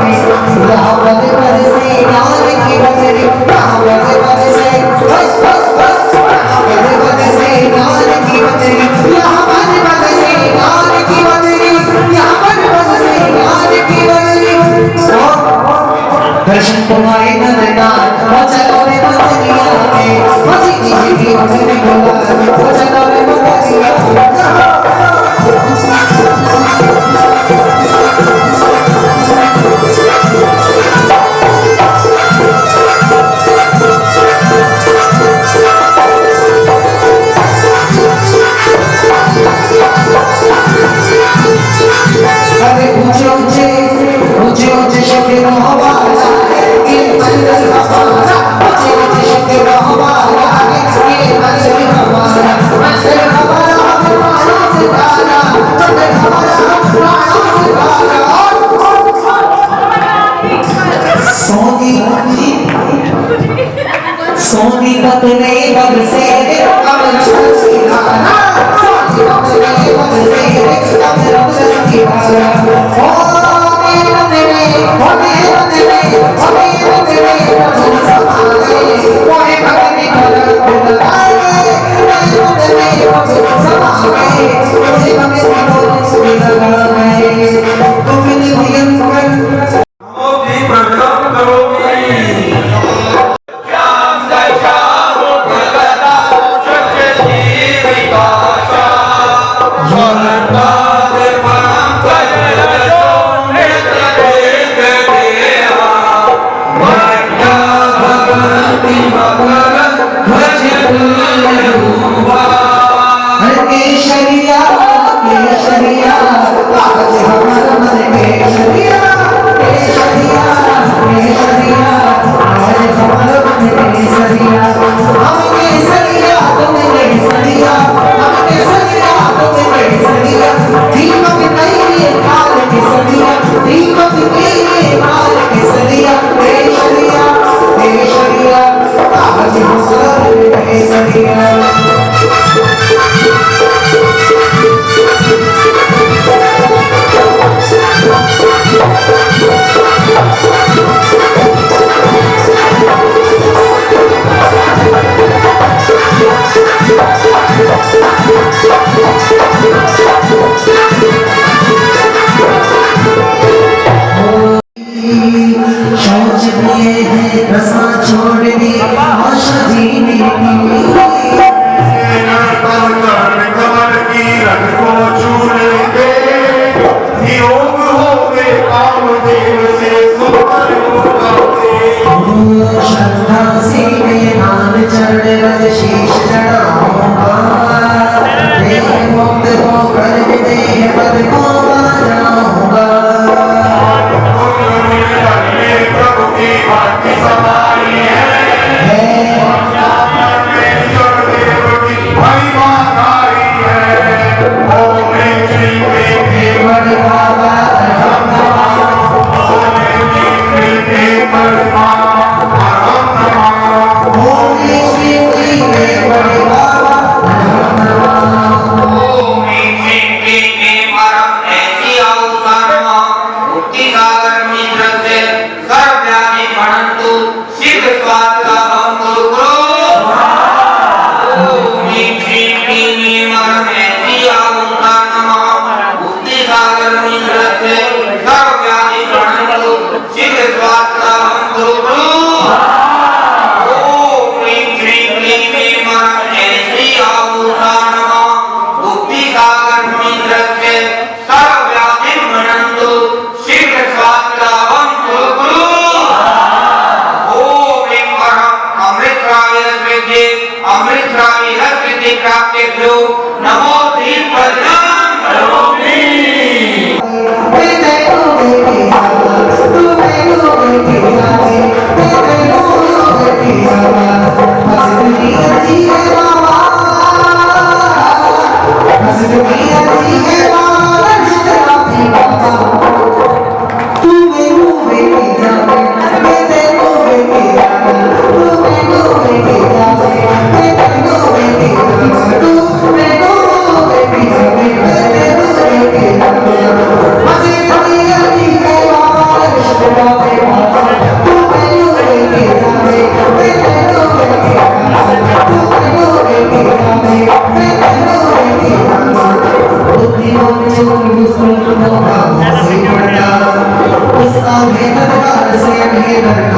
Speaker 3: में रावण बरसे नार की बजरी रावण बरसे बस बस बस रावण बरसे नार की बजरी रावण बरसे नार की बजरी रावण बरसे नार की बजरी दर्शन को आए नरनाथ चलो रे मदनिया में मजी की बजरी बोला चलो रे मदनिया अरे ऊंचे ऊंचे ऊंचे ऊंचे शब्द हवाला ये मंदिर हमारा ऊंचे ऊंचे शब्द हवाला ये मंदिर हमारा प्राणों से प्यारा मंदिर हमारा प्राणों से प्यारा सोनी बदले बरसे अमर की धारा सोनी बदले बरसे अमर की धारा Hallelujah.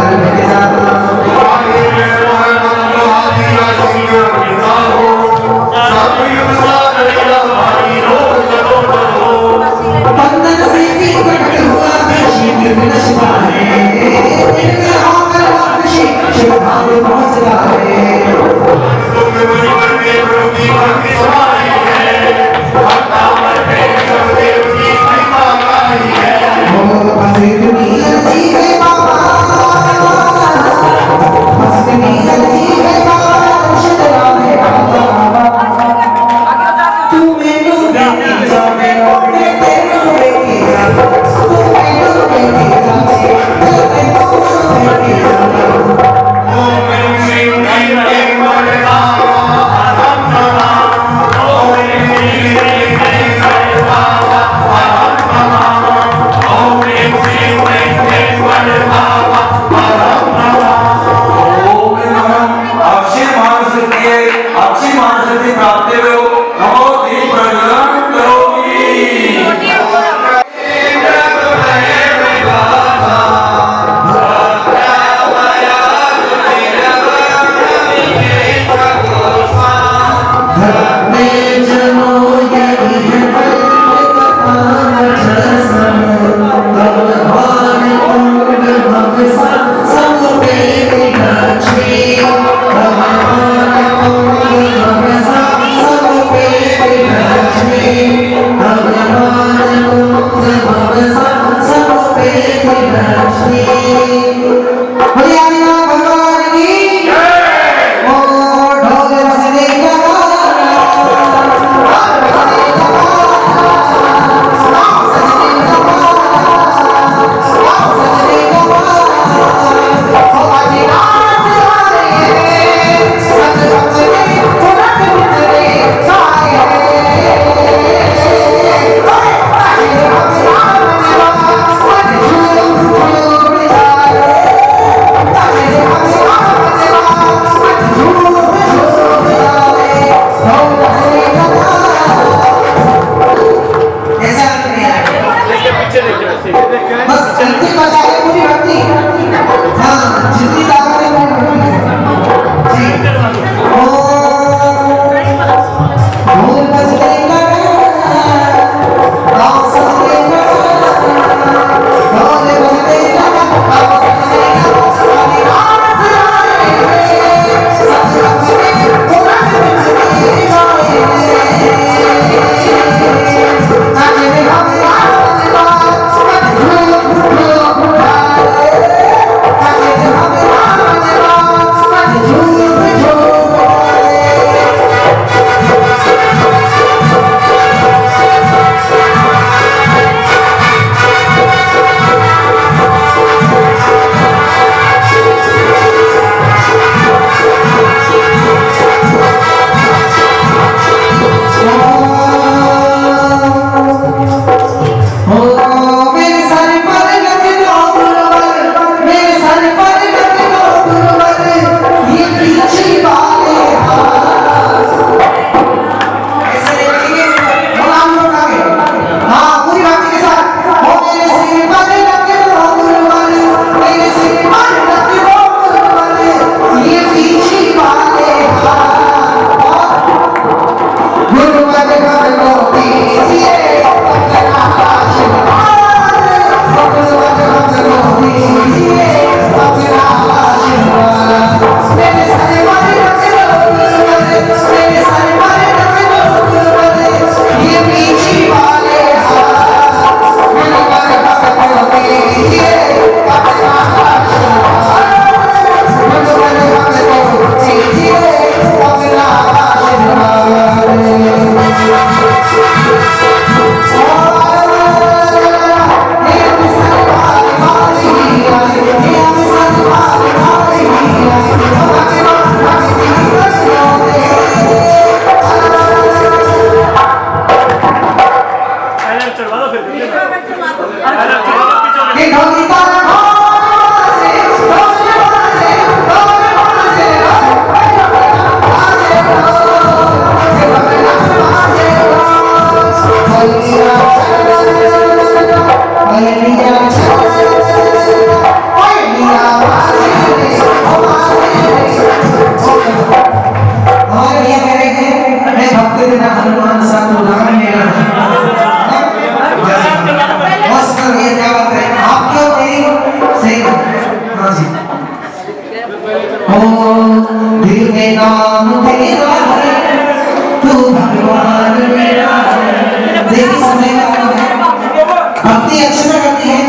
Speaker 3: भक्ति अच्छे से करनी है,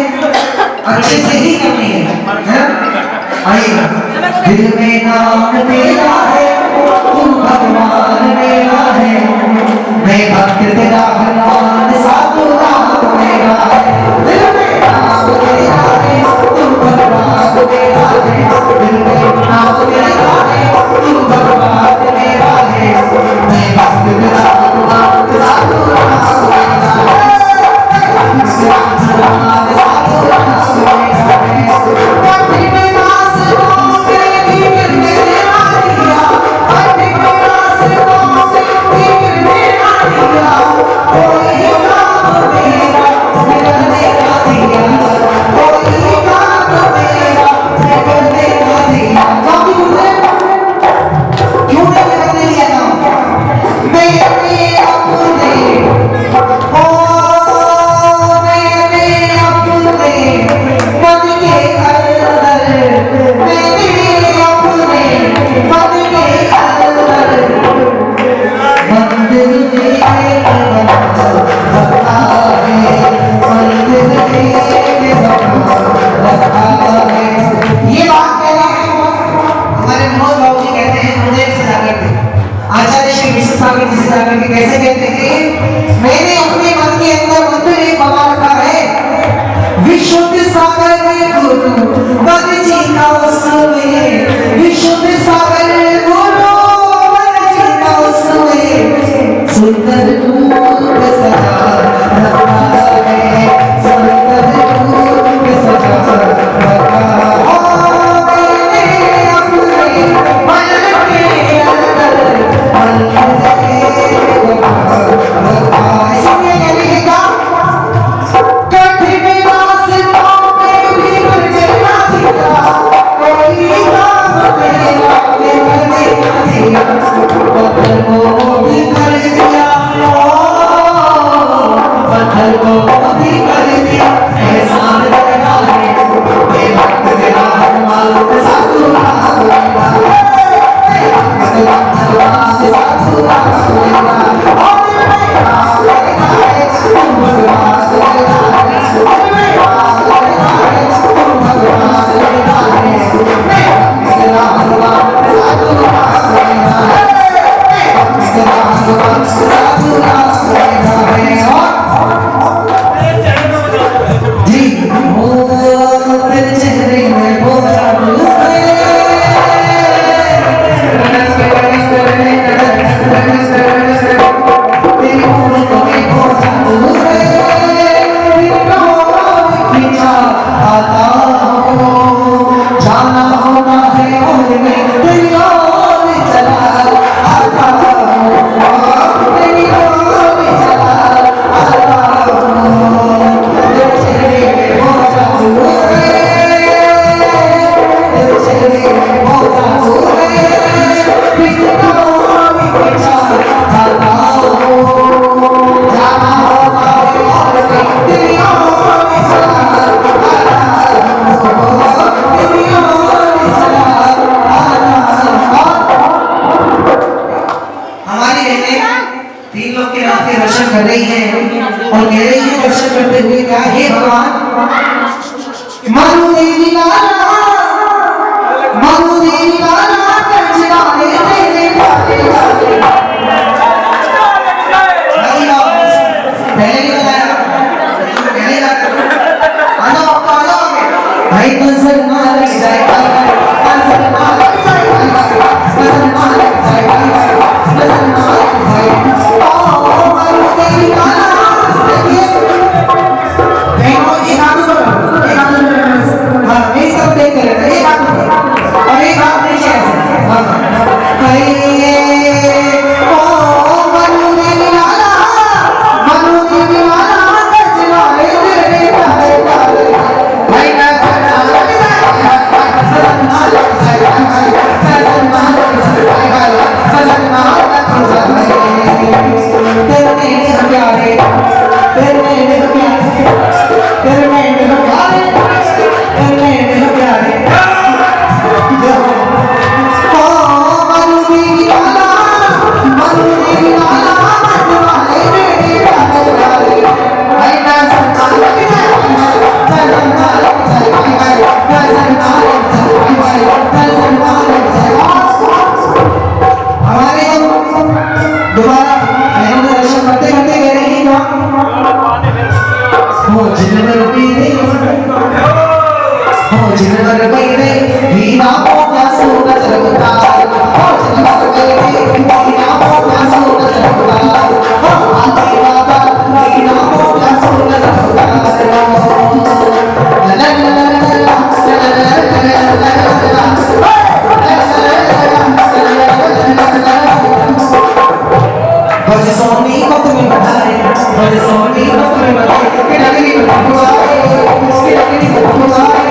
Speaker 3: अच्छे से ही करनी है। आइएगा। दिल में नाम तेरा है, तू भगवान मेरा है, मैं भक्त तेरा भगवान साधु राम मेरा है। दिल में नाम तेरा है, तू भगवान मेरा है, दिल में नाम तेरा है, तू भगवान मेरा है, मैं भक्त तेरा भगवान साधु राम मेरा है। कैसे कहते हैं, मैंने अपने मन के अंदर मंदिर एक बना रखा है, विशुद्ध सागर में गुरु बद जी का उसमें, विशुद्ध सागर गुरु बद जी का उसमें, सुंदर रूप सजा रखा है, सुंदर रूप सजा रखा है। मैंने अपने मन के अंदर कर रही है और कह रही है दर्शन करते हुए क्या, हे भगवान मरुदेवी लाला कर्जदारे तेरे प्यारे भाई कंसर मार जाएगा, कंसर मार जाएगा, कंसर मार जाएगा, कंसर मार जाएगा। मेरी तरफ जिनवर पीरे हो जिनवर पीरे हीरा मोटा सोना चमकता हो जिनवर पीरे हीरा मोटा सोना चमकता हो आती बाबा हीरा मोटा सोना चमकता ला ला ला भज सोनी को तुम्हें बताए भज सोनी को तुम्हें बताए कि लगनी बताए कि लगनी बताए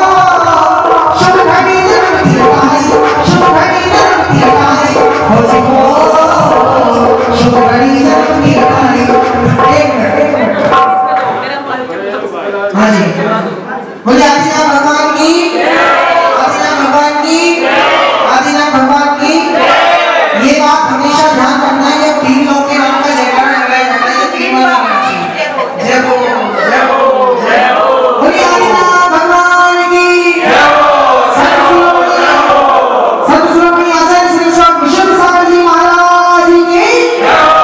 Speaker 3: शुभ घड़ी जन्मती आई शुभ घड़ी जन्मती आई हो जी हो शुभ घड़ी जन्मती आई हाँ जी बोले आदिनाथ भगवान की आदिनाथ भगवान की आदिनाथ भगवान की ये बात हमेशा ध्यान रखना है तीन लोग के नाम का जयकारा लगाया जाता है तीन बार लगाना चाहिए जय हो जय हो जय हो बोले आदिनाथ भगवान की जय हो सतश्रोमणी आचार्य श्री स्वामी विशुद्ध सागर जी महाराज की जय हो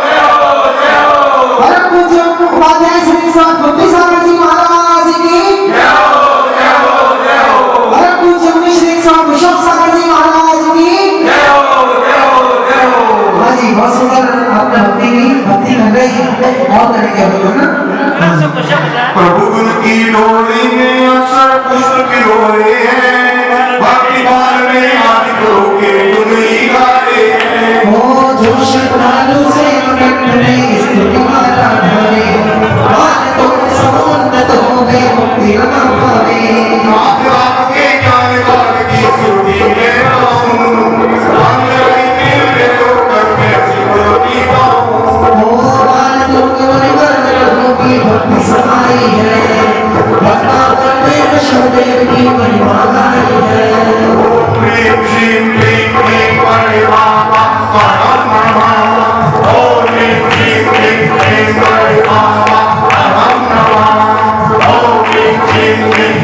Speaker 3: जय हो जय हो परम पूज्य उपाध्याय श्री स्वामी बुद्धि सागर जी महाराज की जय हो जय हो जय हो परम पूज्य श्री स्वामी विशुद्ध सागर जी महाराज की जय हो जय हो जय हो हाँ जी बहुत सुंदर आपने भक्ति कर रही है बहुत तरीके हो ना
Speaker 4: प्रभु गुण की डोरी में अक्षर पुष्प की डोरे हैं भक्ति बाल में आदि प्रभु के गुण ही गाए हैं
Speaker 3: ओ जो श्रद्धालु से कंठ में स्तुति माला धरे मान तो समुन्नत हो गए मुक्ति रमण पावे
Speaker 4: आपके ज्ञान बाग की सुरभि में रहूं राम लड़ी मेरे होकर मैं सिमरती गाऊं
Speaker 3: ओ मान तो केवल वर्ण की भक्ति समाई है भक्ता करते विष्णुदेव की महिमा गाई है
Speaker 4: प्रेम श्रीम प्रेम प्रेम हरे बाबा परम नमः ओ प्रेम श्रीम प्रेम प्रेम हरे बाबा परम नमः ओ प्रेम श्रीम प्रेम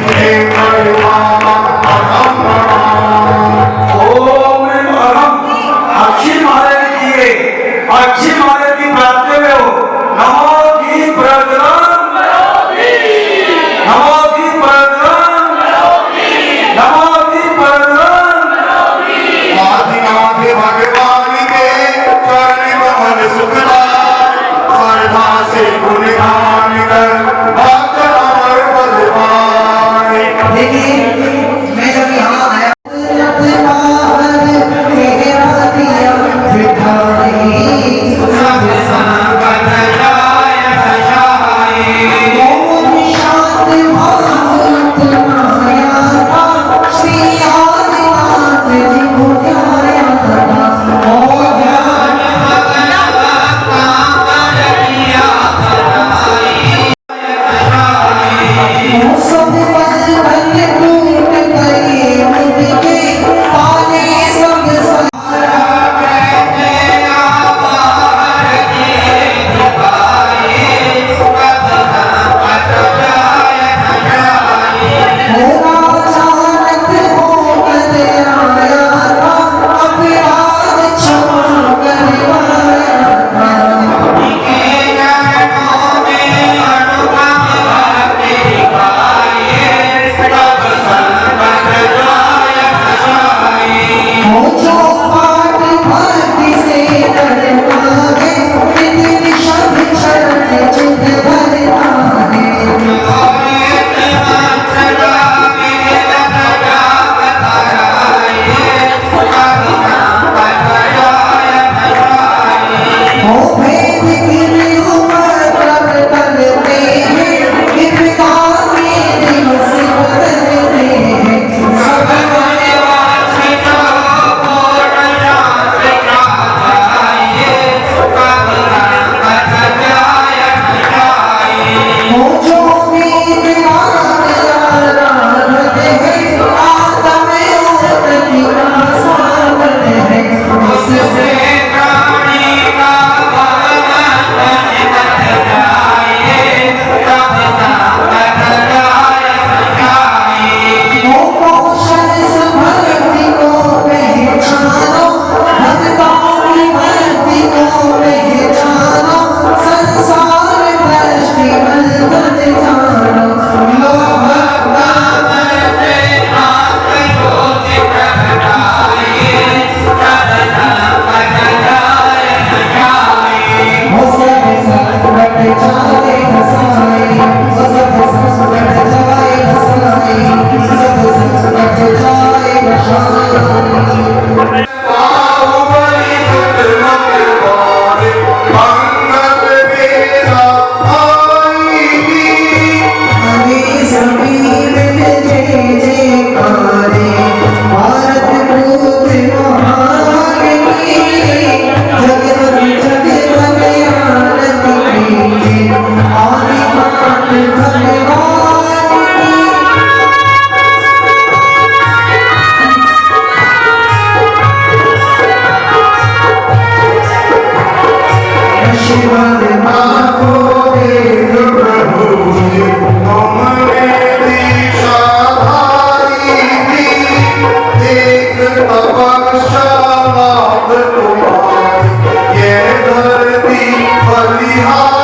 Speaker 4: तपस्या लाभ तुम्हारी, ये धरती बलिहारी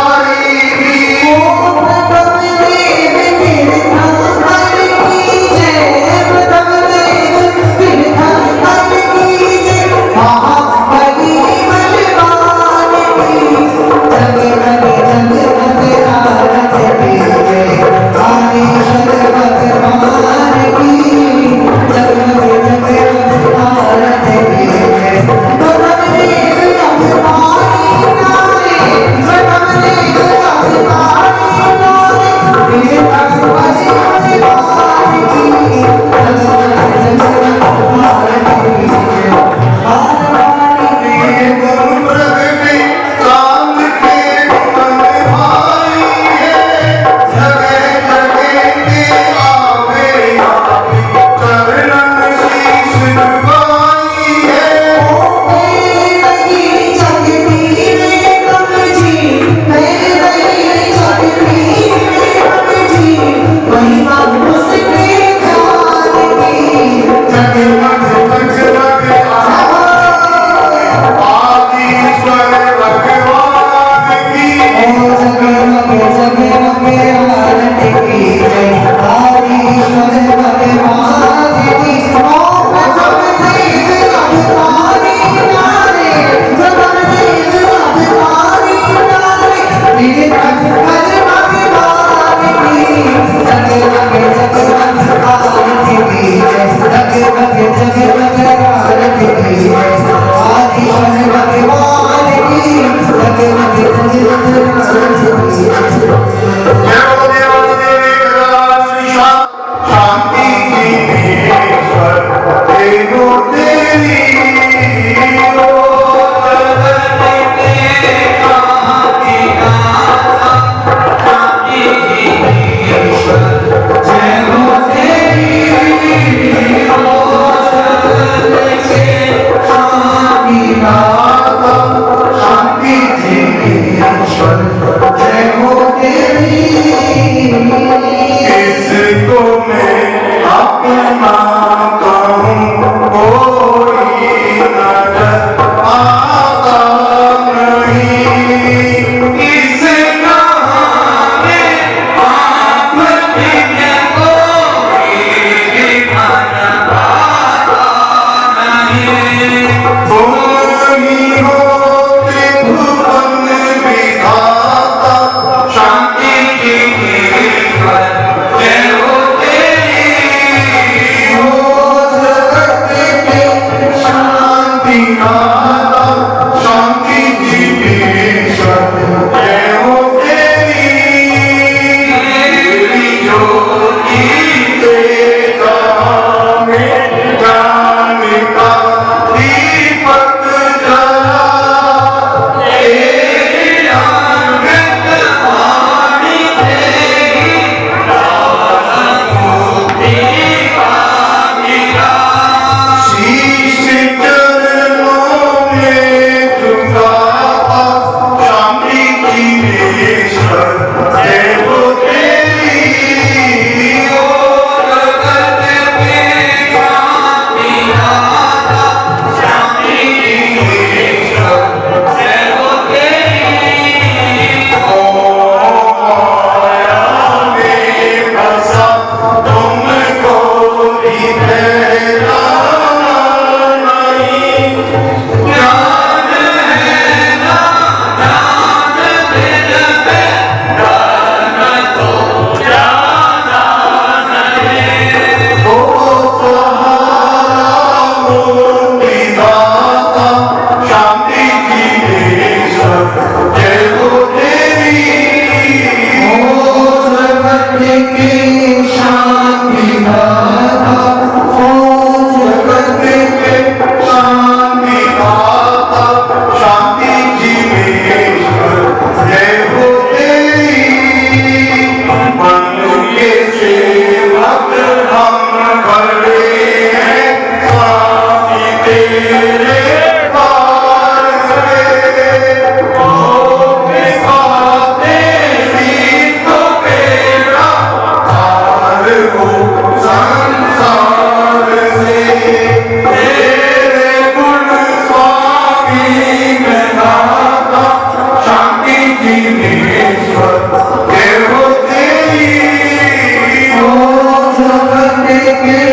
Speaker 4: संसार से तेरे गुण स्वामी मैं गाता, शांति जीवेश्वर देव तेरी
Speaker 3: ओ जगत के